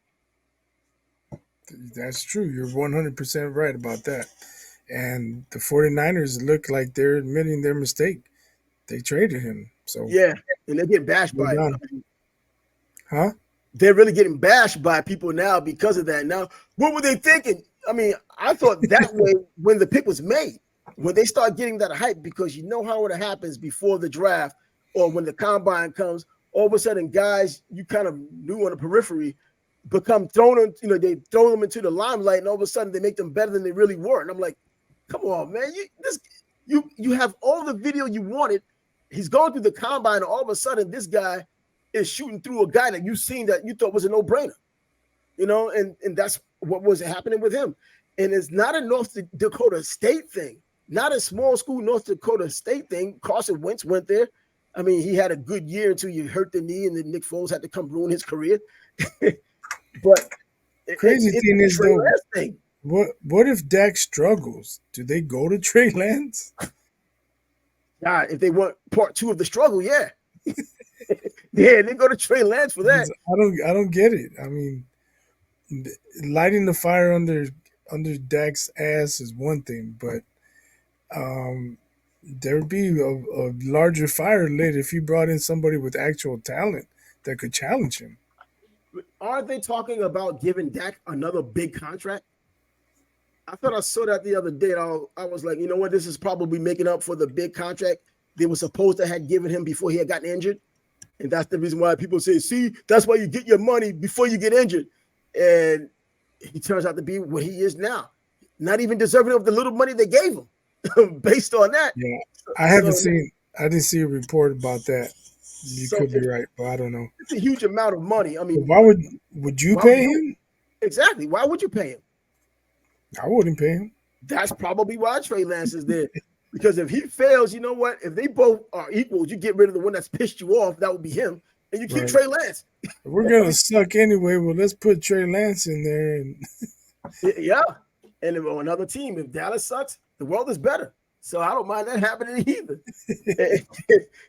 That's true. You're 100% right about that. And the 49ers look like they're admitting their mistake. They traded him. So yeah, and they're getting bashed by it. Huh? They're really getting bashed by people now because of that. Now, what were they thinking? I mean, I thought that way when the pick was made, when they start getting that hype, because you know how it happens before the draft or when the combine comes, all of a sudden guys you kind of knew on the periphery become thrown in, they throw them into the limelight, and all of a sudden they make them better than they really were. And I'm like, come on, man, you have all the video you wanted. He's going through the combine, and all of a sudden this guy is shooting through a guy that you've seen that you thought was a no-brainer, and that's what was happening with him. And it's not a North Dakota State thing, not a small school North Dakota State thing. Carson Wentz went there. I mean, he had a good year until you hurt the knee, and then Nick Foles had to come ruin his career. But crazy thing is, though, what if Dak struggles? Do they go to Trey Lance? God, if they want part 2 of the struggle, yeah. Yeah, they go to Trey Lance for that. I don't get it. I mean, lighting the fire under Dak's ass is one thing, but there would be a larger fire lit if you brought in somebody with actual talent that could challenge him. Aren't they talking about giving Dak another big contract? I thought I saw that the other day. I was like, you know what? This is probably making up for the big contract they were supposed to have given him before he had gotten injured. And that's the reason why people say, see, that's why you get your money before you get injured. And he turns out to be what he is now. Not even deserving of the little money they gave him based on that. Yeah, I didn't see a report about that. You could be right, but I don't know. It's a huge amount of money. I mean, why would you pay him? Exactly. Why would you pay him? I wouldn't pay him. That's probably why Trey Lance is there. Because if he fails, you know what? If they both are equals, you get rid of the one that's pissed you off. That would be him, and you keep Right. Trey Lance. If we're gonna suck anyway, well, let's put Trey Lance in there. And Yeah. And if, on another team, if Dallas sucks, the world is better. So I don't mind that happening either.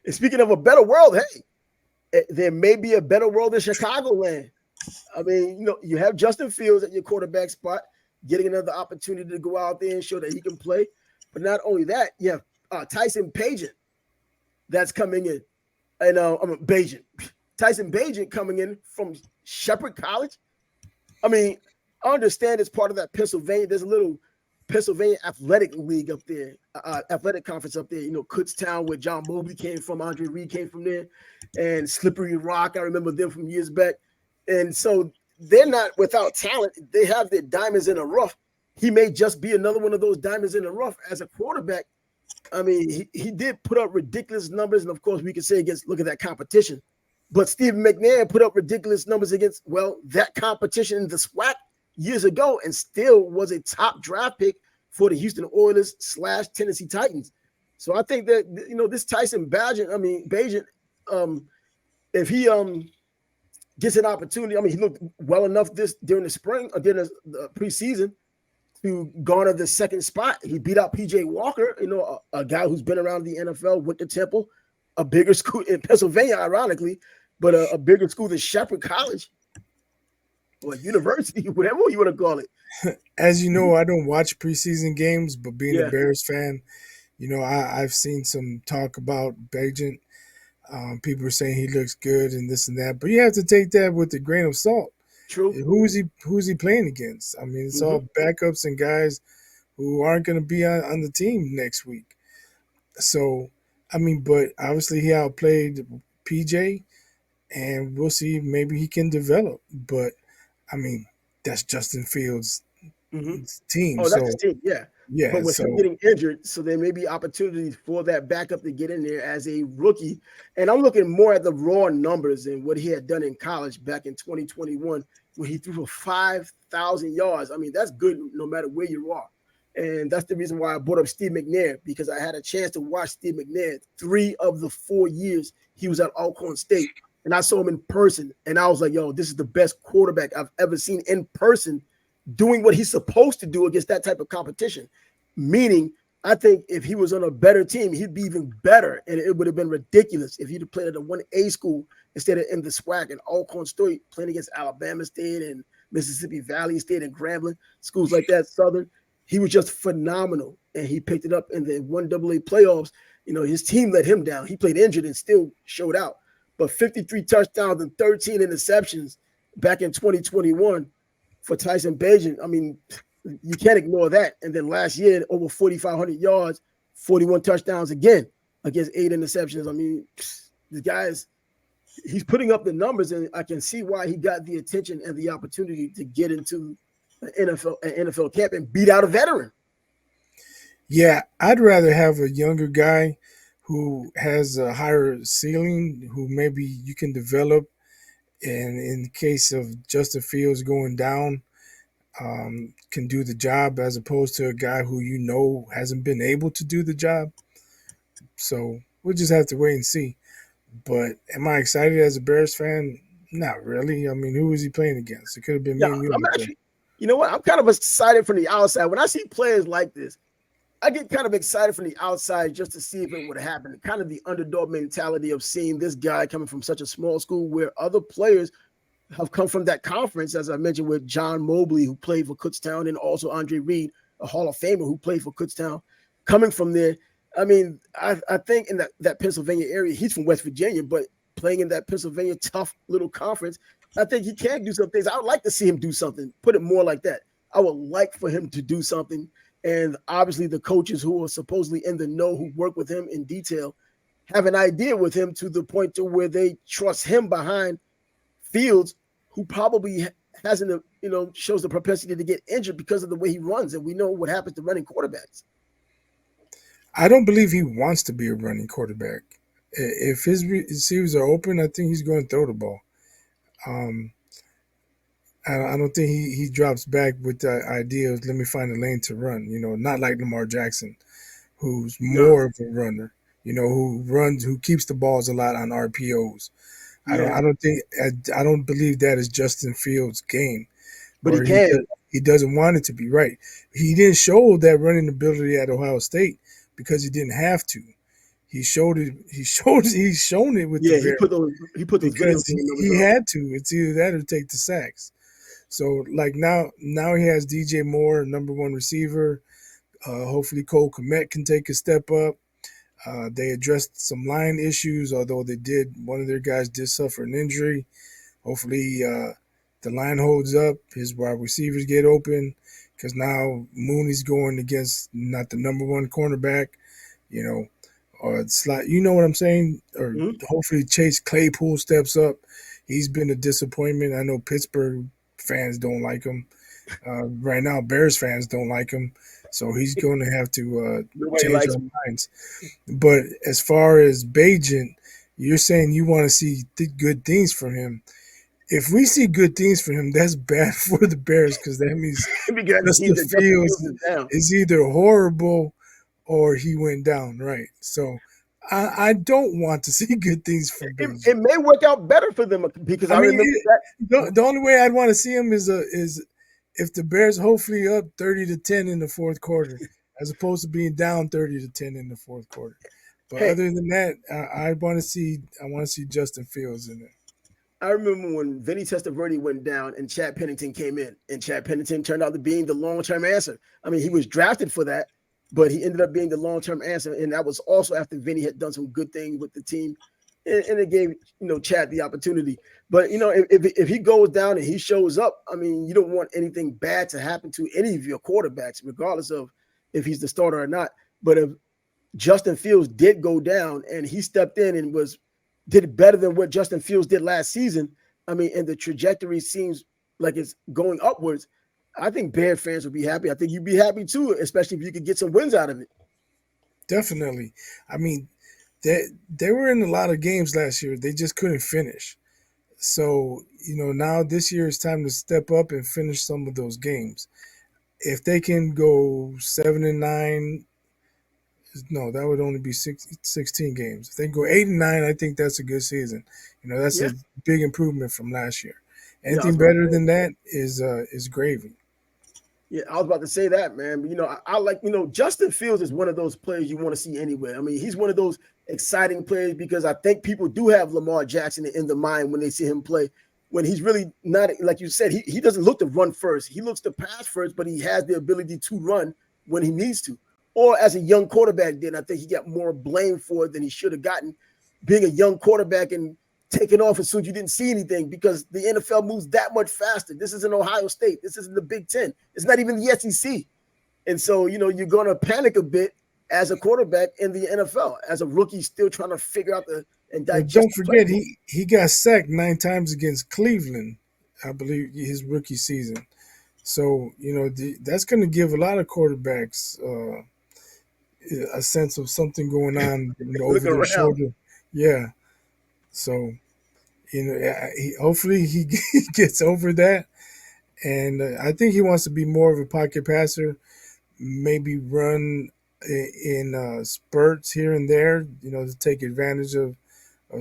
And speaking of a better world, hey, there may be a better world in Chicagoland. I mean, you have Justin Fields at your quarterback spot, getting another opportunity to go out there and show that he can play. But not only that, you have Tyson Bagent that's coming in. And Bagent. Tyson Bagent coming in from Shepherd College. I mean, I understand it's part of that Pennsylvania. There's a little Pennsylvania Athletic League up there, athletic conference up there. Kutztown, where John Mobley came from, Andre Reed came from there, and Slippery Rock. I remember them from years back. And so they're not without talent. They have their diamonds in the rough. He may just be another one of those diamonds in the rough as a quarterback. I mean, he did put up ridiculous numbers. And of course, we can say look at that competition. But Stephen McNair put up ridiculous numbers against, that competition in the SWAC years ago and still was a top draft pick for the Houston Oilers / Tennessee Titans. So I think that, this Tyson Bagent, if he gets an opportunity, I mean, he looked well enough during the spring or during the preseason to garner the second spot. He beat out PJ Walker, a guy who's been around the NFL, went to Temple, a bigger school in Pennsylvania, ironically, but a bigger school than Shepherd College or university, whatever you want to call it. as you know, I don't watch preseason games, but being a Yeah, Bears fan, I've seen some talk about Bagent. People are saying he looks good and this and that, but you have to take that with a grain of salt. true. Who's he playing against? I mean, it's all backups and guys who aren't going to be on the team next week. So, I mean, but obviously he outplayed PJ, and we'll see. Maybe he can develop. But I mean, that's Justin Fields' Mm-hmm. team. Oh, that's So his team, yeah. yeah. But with him So getting injured, so there may be opportunities for that backup to get in there as a rookie. And I'm looking more at the raw numbers and what he had done in college back in 2021 when he threw for 5,000 yards. I mean, that's good no matter where you are. And that's the reason why I brought up Steve McNair, because I had a chance to watch Steve McNair 3 of the 4 years he was at Alcorn State. And I saw him in person. And I was like, yo, this is the best quarterback I've ever seen in person doing what he's supposed to do against that type of competition. Meaning, I think if he was on a better team, he'd be even better. And it would have been ridiculous if he'd have played at a 1A school instead of in the SWAC and Alcorn State, playing against Alabama State and Mississippi Valley State and Grambling, schools like that, Southern. He was just phenomenal. And he picked it up in the 1AA playoffs. His team let him down. He played injured and still showed out. But 53 touchdowns and 13 interceptions back in 2021 for Tyson Bagent. I mean, you can't ignore that. And then last year, over 4,500 yards, 41 touchdowns again against 8 interceptions. I mean, the he's putting up the numbers, and I can see why he got the attention and the opportunity to get into an NFL camp and beat out a veteran. yeah, I'd rather have a younger guy who has a higher ceiling, who maybe you can develop. And in the case of Justin Fields going down, can do the job, as opposed to a guy who hasn't been able to do the job. So we'll just have to wait and see. But am I excited as a Bears fan? Not really. I mean, who was he playing against? It could have been me Yeah, and you I'm out there. actually, you know what? I'm kind of excited from the outside. When I see players like this, I get kind of excited from the outside just to see if it would happen. Kind of the underdog mentality of seeing this guy coming from such a small school where other players have come from that conference, as I mentioned, with John Mobley, who played for Kutztown, and also Andre Reed, a Hall of Famer who played for Kutztown, coming from there. I mean, I think in that Pennsylvania area, he's from West Virginia, but playing in that Pennsylvania tough little conference, I think he can do some things. I would like to see him do something, put it more like that. I would like for him to do something. And obviously the coaches who are supposedly in the know, who work with him in detail, have an idea with him to the point to where they trust him behind Fields, who probably hasn't, shows the propensity to get injured because of the way he runs. And we know what happens to running quarterbacks. I don't believe he wants to be a running quarterback. If his receivers are open, I think he's going to throw the ball. Um, I don't think he drops back with the idea of let me find a lane to run. Not like Lamar Jackson, who's No, more of a runner. Who keeps the balls a lot on RPOs. yeah, I don't think I don't believe that is Justin Fields' game, but he or can. he doesn't want it to be right. He didn't show that running ability at Ohio State because he didn't have to. He showed it. He's shown it with the Yeah, Bears he put those video because game numbers he up. had to. It's either that or take the sacks. So like now he has DJ Moore, number one receiver. Hopefully Cole Kmet can take a step up. They addressed some line issues, although one of their guys did suffer an injury. Hopefully the line holds up. His wide receivers get open because now Mooney's going against not the number one cornerback, you know, or slot. You know what I'm saying? Or Mhm. hopefully Chase Claypool steps up. He's been a disappointment. I know Pittsburgh fans don't like him. Right now, Bears fans don't like him. So he's going to have to Nobody change likes our him. minds. But as far as Bajent, you're saying you want to see good things from him. If we see good things from him, that's bad for the Bears because that means Because that means Justin that Justin Fields Fields is down. is either horrible or he went down, right? So I don't want to see good things from It Bajent. may work out better for them because I I mean, remember that. the only way I'd want to see him is if the Bears hopefully up 30-10 in the fourth quarter, as opposed to being down 30-10 in the fourth quarter. But Hey, other than that, I want to see Justin Fields in it. I remember when Vinny Testaverde went down and Chad Pennington came in, and Chad Pennington turned out to being the long-term answer. I mean, he was drafted for that, but he ended up being the long-term answer, and that was also after Vinny had done some good things with the team, and it gave Chad the opportunity. But if he goes down and he shows up, I mean, you don't want anything bad to happen to any of your quarterbacks, regardless of if he's the starter or not. But if Justin Fields did go down and he stepped in and did better than what Justin Fields did last season, I mean, and the trajectory seems like it's going upwards, I think Bear fans would be happy. I think you'd be happy too, especially if you could get some wins out of it. Definitely. I mean, they were in a lot of games last year. They just couldn't finish. So now this year it's time to step up and finish some of those games. If they can go 7-9, no, that would only be 16 games. If they go 8-9, I think that's a good season. That's Yeah. a big improvement from last year. Yeah, I was Anything about to better say. than that is gravy. Yeah, I was about to say that, man. But I like, Justin Fields is one of those players you want to see anywhere. I mean, he's one of those exciting players because I think people do have Lamar Jackson in the mind when they see him play. When he's really not, like you said, he doesn't look to run first. He looks to pass first, but he has the ability to run when he needs to. Or as a young quarterback did, I think he got more blame for it than he should have gotten. Being a young quarterback and taking off as soon as you didn't see anything because the NFL moves that much faster. This isn't Ohio State. This isn't the Big Ten. It's not even the SEC. And so, you're going to panic a bit as a quarterback in the NFL, as a rookie still trying to figure out and Well, digest don't the forget playbook. he got sacked 9 times against Cleveland, I believe, his rookie season. So that's going to give a lot of quarterbacks a sense of something going on over Looking their around. shoulder. Yeah. So hopefully he gets over that, and I think he wants to be more of a pocket passer, maybe run in spurts here and there, to take advantage of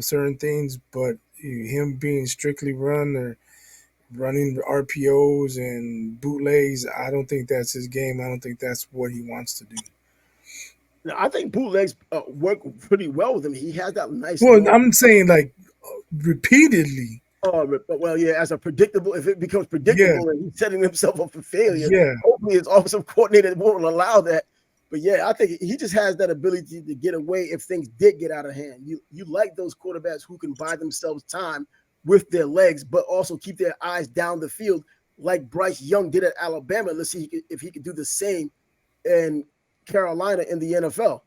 certain things. But him being strictly run or running RPOs and bootlegs, I don't think that's his game. I don't think that's what he wants to do. Now, I think bootlegs work pretty well with him. He has that nice Well, long. I'm saying like repeatedly. Well, yeah, as a predictable, if it becomes Yeah, predictable and he's setting himself up for failure, yeah. hopefully his offensive coordinator won't allow that. But yeah, I think he just has that ability to get away if things did get out of hand. You like those quarterbacks who can buy themselves time with their legs, but also keep their eyes down the field, like Bryce Young did at Alabama. Let's see if he could do the same in Carolina in the NFL.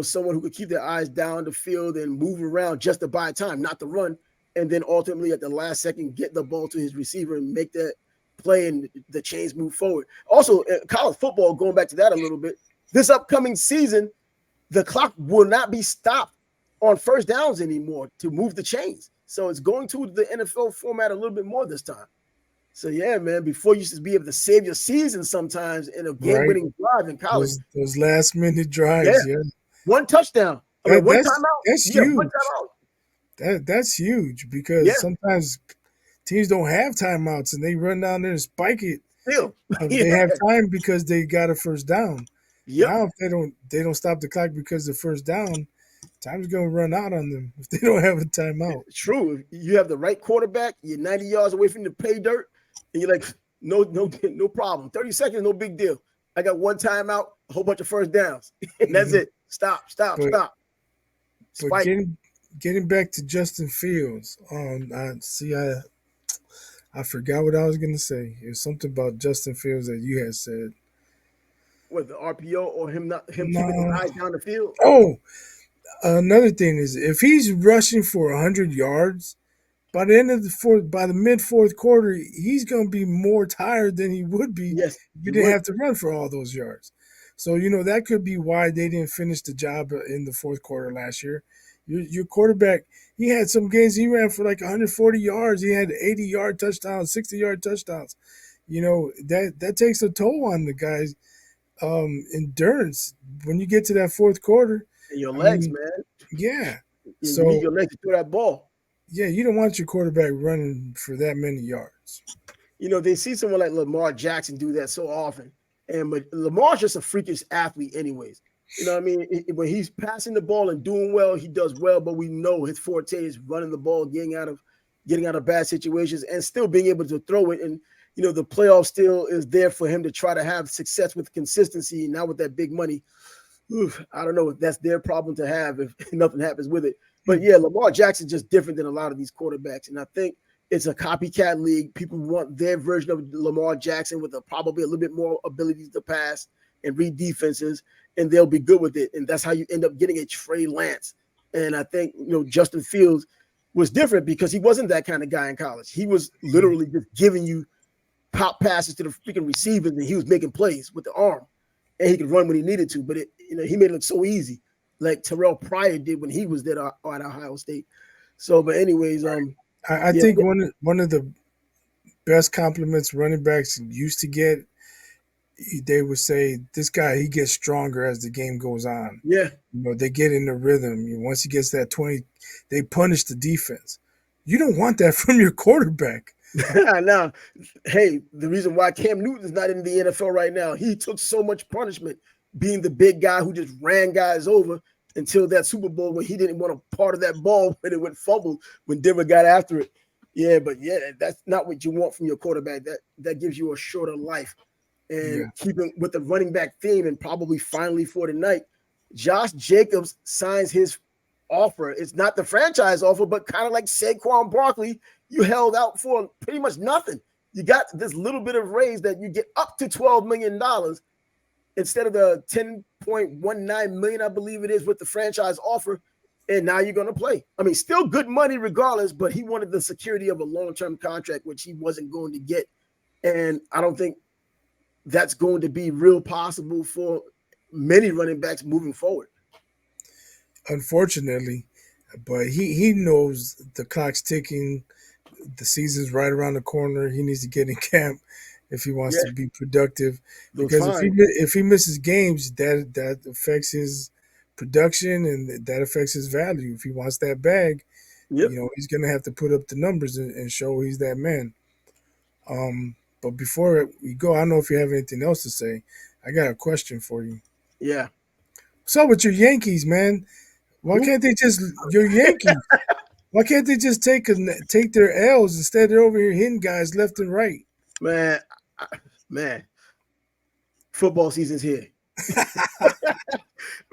Someone who could keep their eyes down the field and move around just to buy time, not to run, and then ultimately at the last second get the ball to his receiver and make that play and the chains move forward. Also, college football, going back to that a little bit, this upcoming season, the clock will not be stopped on first downs anymore to move the chains. So it's going to the NFL format a little bit more this time. So yeah, man, before you used to be able to save your season sometimes in a right? game-winning drive in college. Those last minute Yeah, drives, yeah. one touchdown. I mean, That one that's timeout. that's Yeah, one huge. timeout. That's huge because Yeah, sometimes teams don't have timeouts and they run down there and spike it. still. They Yeah. have time because they got a first down. Yep. Now, if they don't stop the clock because the first down, time's gonna run out on them if they don't have a timeout. True. If you have the right quarterback, you're 90 yards away from the pay dirt, and you're like, no problem. 30 seconds, no big deal. I got one timeout, a whole bunch of first downs, and that's Mhm. it. Stop, stop, But stop. but Spike. getting back to Justin Fields, I forgot what I was gonna say. It was something about Justin Fields that you had said. With the RPO or him keeping his No. eyes down the field. Oh, another thing is if he's rushing for 100 yards by the end of by the mid fourth quarter, he's gonna be more tired than he would be Yes, if you he didn't would. have to run for all those yards. So that could be why they didn't finish the job in the fourth quarter last year. Your quarterback, he had some games he ran for like 140 yards. He had 80-yard touchdowns, 60-yard touchdowns. That takes a toll on the guy's endurance when you get to that fourth quarter. And your I legs, mean, man. yeah. You need So your legs to throw that ball. yeah, you don't want your quarterback running for that many yards. They see someone like Lamar Jackson do that so often. But Lamar's just a freakish athlete, anyways. You know what I mean? When he's passing the ball and doing well, he does well. But we know his forte is running the ball, getting out of bad situations, and still being able to throw it. And the playoff still is there for him to try to have success with consistency. Now with that big money, I don't know if that's their problem to have if nothing happens with it. But yeah, Lamar Jackson's just different than a lot of these quarterbacks, and I think it's a copycat league. People want their version of Lamar Jackson with probably a little bit more abilities to pass and read defenses, and they'll be good with it. And that's how you end up getting a Trey Lance. And I think Justin Fields was different because he wasn't that kind of guy in college. He was literally just giving you pop passes to the freaking receivers, and he was making plays with the arm, and he could run when he needed to. But he made it look so easy, like Terrell Pryor did when he was there at Ohio State. So, but anyways, I yeah, think one of the best compliments running backs used to get, they would say, this guy, he gets stronger as the game goes on. yeah. They get in the rhythm. Once he gets that 20, they punish the defense. You don't want that from your quarterback. Now, hey, the reason why Cam Newton is not in the NFL right now, he took so much punishment being the big guy who just ran guys over until that Super Bowl when he didn't want a part of that ball when it went fumbled when Denver got after it. Yeah, but yeah, that's not what you want from your quarterback. That gives you a shorter life. And Yeah. keeping with the running back theme, and probably finally for tonight, Josh Jacobs signs his offer. It's not the franchise offer, but kind of like Saquon Barkley, you held out for pretty much nothing. You got this little bit of raise that you get up to $12 million instead of the $10.19 million, I believe it is, with the franchise offer. And now you're going to play. I mean, still good money regardless, but he wanted the security of a long-term contract, which he wasn't going to get. And I don't think that's going to be real possible for many running backs moving forward. Unfortunately, but he knows the clock's ticking. The season's right around the corner. He needs to get in camp if he wants Yeah, to be productive. those Because if fine. he misses games, that affects his production and that affects his value. If he wants that bag, Yep. he's gonna have to put up the numbers and show he's that man. But before we go, I don't know if you have anything else to say. I got a question for you. Yeah. What's up with your Yankees, man? Why Who? can't they just your Yankees? Why can't they just take their L's instead? They're over here hitting guys left and right. Man, man, football season's here.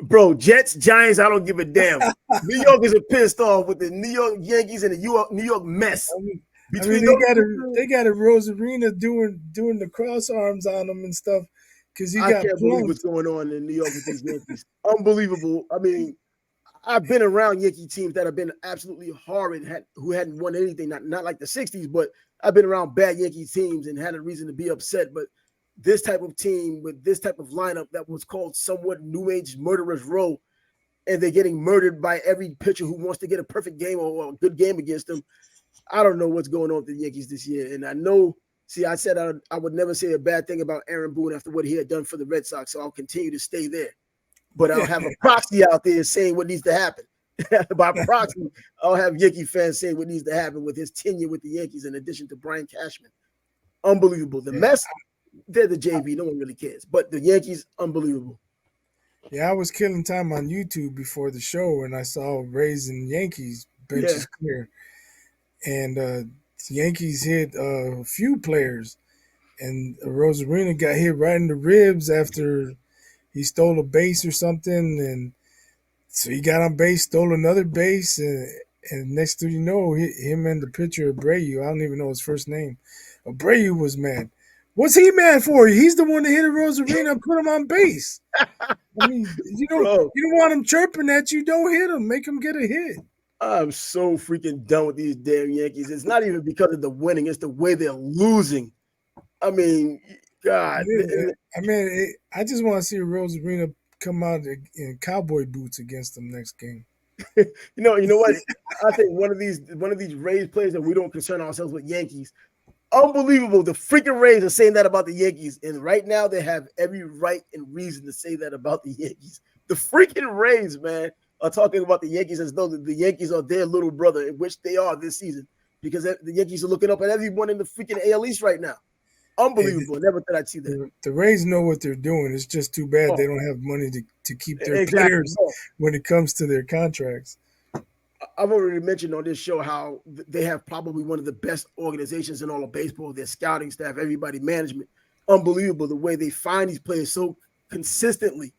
Bro, Jets, Giants, I don't give a damn. New Yorkers are pissed off with the New York Yankees and the New York mess. I mean Between those two, they got a Rosarina doing the cross arms on them and stuff because he I got can't believe what's plunked. going on in New York with these Yankees. Unbelievable. I mean, I've been around Yankee teams that have been absolutely horrid, who hadn't won anything, not like the 60s, but I've been around bad Yankee teams and had a reason to be upset. But this type of team with this type of lineup that was called somewhat New Age murderers row, and they're getting murdered by every pitcher who wants to get a perfect game or a good game against them. I don't know what's going on with the Yankees this year. And I know See, I said I would never say a bad thing about Aaron Boone after what he had done for the Red Sox, so I'll continue to stay there. But I'll have a proxy out there saying what needs to happen. By proxy, I'll have Yankee fans saying what needs to happen with his tenure with the Yankees, in addition to Brian Cashman. Unbelievable. The Mets, they're the JV. No one really cares. But the Yankees, unbelievable. Yeah, I was killing time on YouTube before the show, and I saw Rays and Yankees benches clear, and the Yankees hit a few players, and Rosarina got hit right in the ribs after he stole a base or something, and so he got on base, stole another base, and next thing you know, him and the pitcher Abreu, I don't even know his first name, Abreu was mad. What's he mad for? He's the one that hit a Rosarina and put him on base. I mean, you don't want him chirping at you. Don't hit him. Make him get a hit. I'm so freaking done with these damn Yankees. It's not even because of the winning; it's the way they're losing. I mean, God. I just want to see Rosarina come out in cowboy boots against them next game. You know what? I think one of these Rays players that we don't concern ourselves with Yankees. Unbelievable. The freaking Rays are saying that about the Yankees. And right now they have every right and reason to say that about the Yankees. The freaking Rays, man, are talking about the Yankees as though the Yankees are their little brother, in which they are this season. Because the Yankees are looking up at everyone in the freaking AL East right now. Unbelievable. Never thought I'd see that. The Rays know what they're doing. It's just too bad they don't have money to keep their players when it comes to their contracts. I've already mentioned on this show how they have probably one of the best organizations in all of baseball. Their scouting staff, everybody, management. Unbelievable the way they find these players so consistently.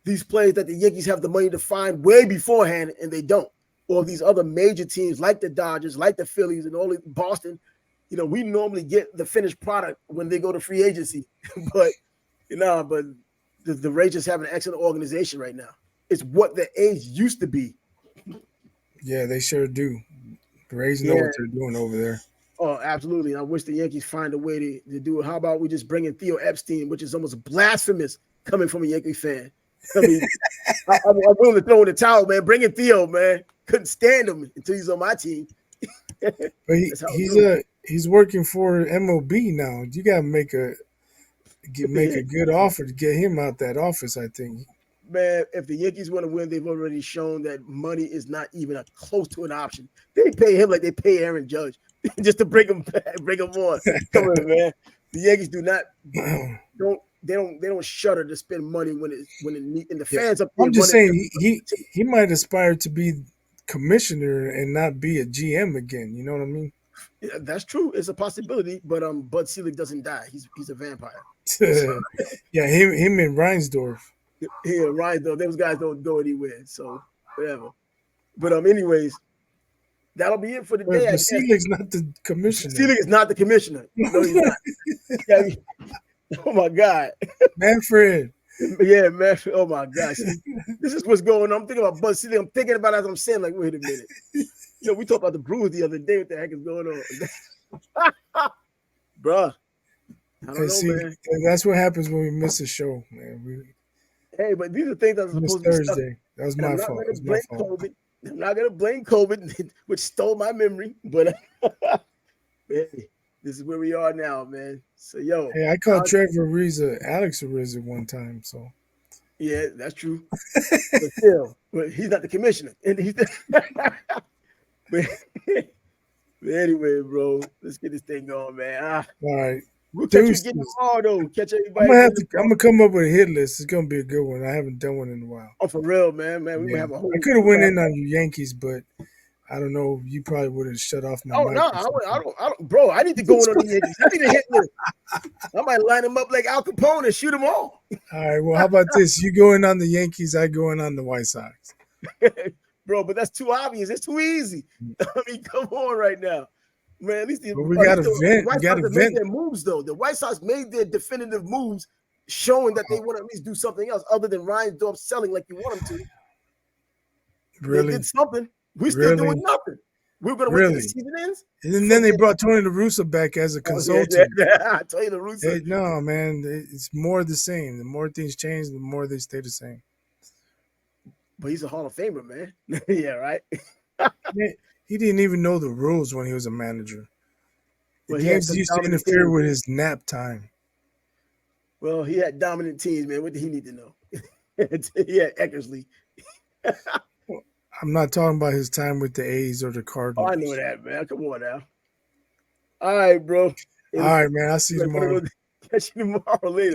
These players that the Yankees have the money to find way beforehand, and they don't. Or these other major teams like the Dodgers, like the Phillies, and all Boston. You know, we normally get the finished product when they go to free agency. but the Rays just have an excellent organization right now. It's what the A's used to be. Yeah, they sure do. The Rays know what they're doing over there. Oh, absolutely. I wish the Yankees find a way to do it. How about we just bring in Theo Epstein, which is almost blasphemous coming from a Yankee fan. I mean, I'm willing to throw in the towel, man. Bring in Theo, man. Couldn't stand him until he's on my team. But he's working for MLB now. You got to make a good offer to get him out that office, I think. Man, if the Yankees want to win, they've already shown that money is not even close to an option. They pay him like they pay Aaron Judge just to bring him back, bring him on. Come on, man. The Yankees don't shudder to spend money when the fans up there. I'm just saying he might aspire to be commissioner and not be a GM again. You know what I mean? Yeah, that's true. It's a possibility, but Bud Selig doesn't die. He's a vampire. Yeah, him and Reinsdorf. Yeah, right. Though those guys don't go anywhere, so whatever. But anyways, that'll be it for the day. Selig's not the commissioner. Selig is not the commissioner. No, he's not. Oh my God, Manfred. Yeah, Manfred. Oh my gosh, this is what's going on. I'm thinking about Bud Selig. I'm thinking about it as I'm saying, like, wait a minute. We talked about the Brewers the other day. What the heck is going on, bruh? I don't know, man. That's what happens when we miss a show, man. Hey, but these are things that are supposed to be Thursday. That was my fault. I'm not going to blame COVID, which stole my memory. But hey, this is where we are now, man. So, hey, I called Trevor Ariza Alex Ariza one time. So, yeah, that's true. But still, he's not the commissioner, and he's. But anyway, bro, let's get this thing going, man. All right. We'll catch you again tomorrow, though. Catch everybody. I'm gonna come up with a hit list. It's gonna be a good one. I haven't done one in a while. Oh, for real, man. We might have a whole. I could have went in on you Yankees, but I don't know. You probably would have shut off my. Oh no, I don't, bro. I need to go in on the Yankees. I need a hit list. I might line them up like Al Capone and shoot them all. All right. Well, how about this? You go in on the Yankees. I go in on the White Sox. Bro, but that's too obvious. It's too easy. I mean, come on, right now. Man, at least we got to vent. White Sox made their moves, though. The White Sox made their definitive moves, showing that they want to at least do something else other than Reinsdorf selling like you want them to. Really? They did something. We're still doing nothing. We're going to wait until the season ends. And then they brought Tony La Russa back as a consultant. Yeah. Tony La Russa. Hey, no, man, it's more the same. The more things change, the more they stay the same. But he's a Hall of Famer, man. Yeah, right. He didn't even know the rules when he was a manager. The Well, he had games some used to dominant interfere teams. with his nap time. Well, he had dominant teams, man. What did he need to know? He had Eckersley. I'm not talking about his time with the A's or the Oh, I know Cardinals. that, man. Come on now. All right, bro. All Hey, right, man. I'll see you put it tomorrow. on. Catch you tomorrow later.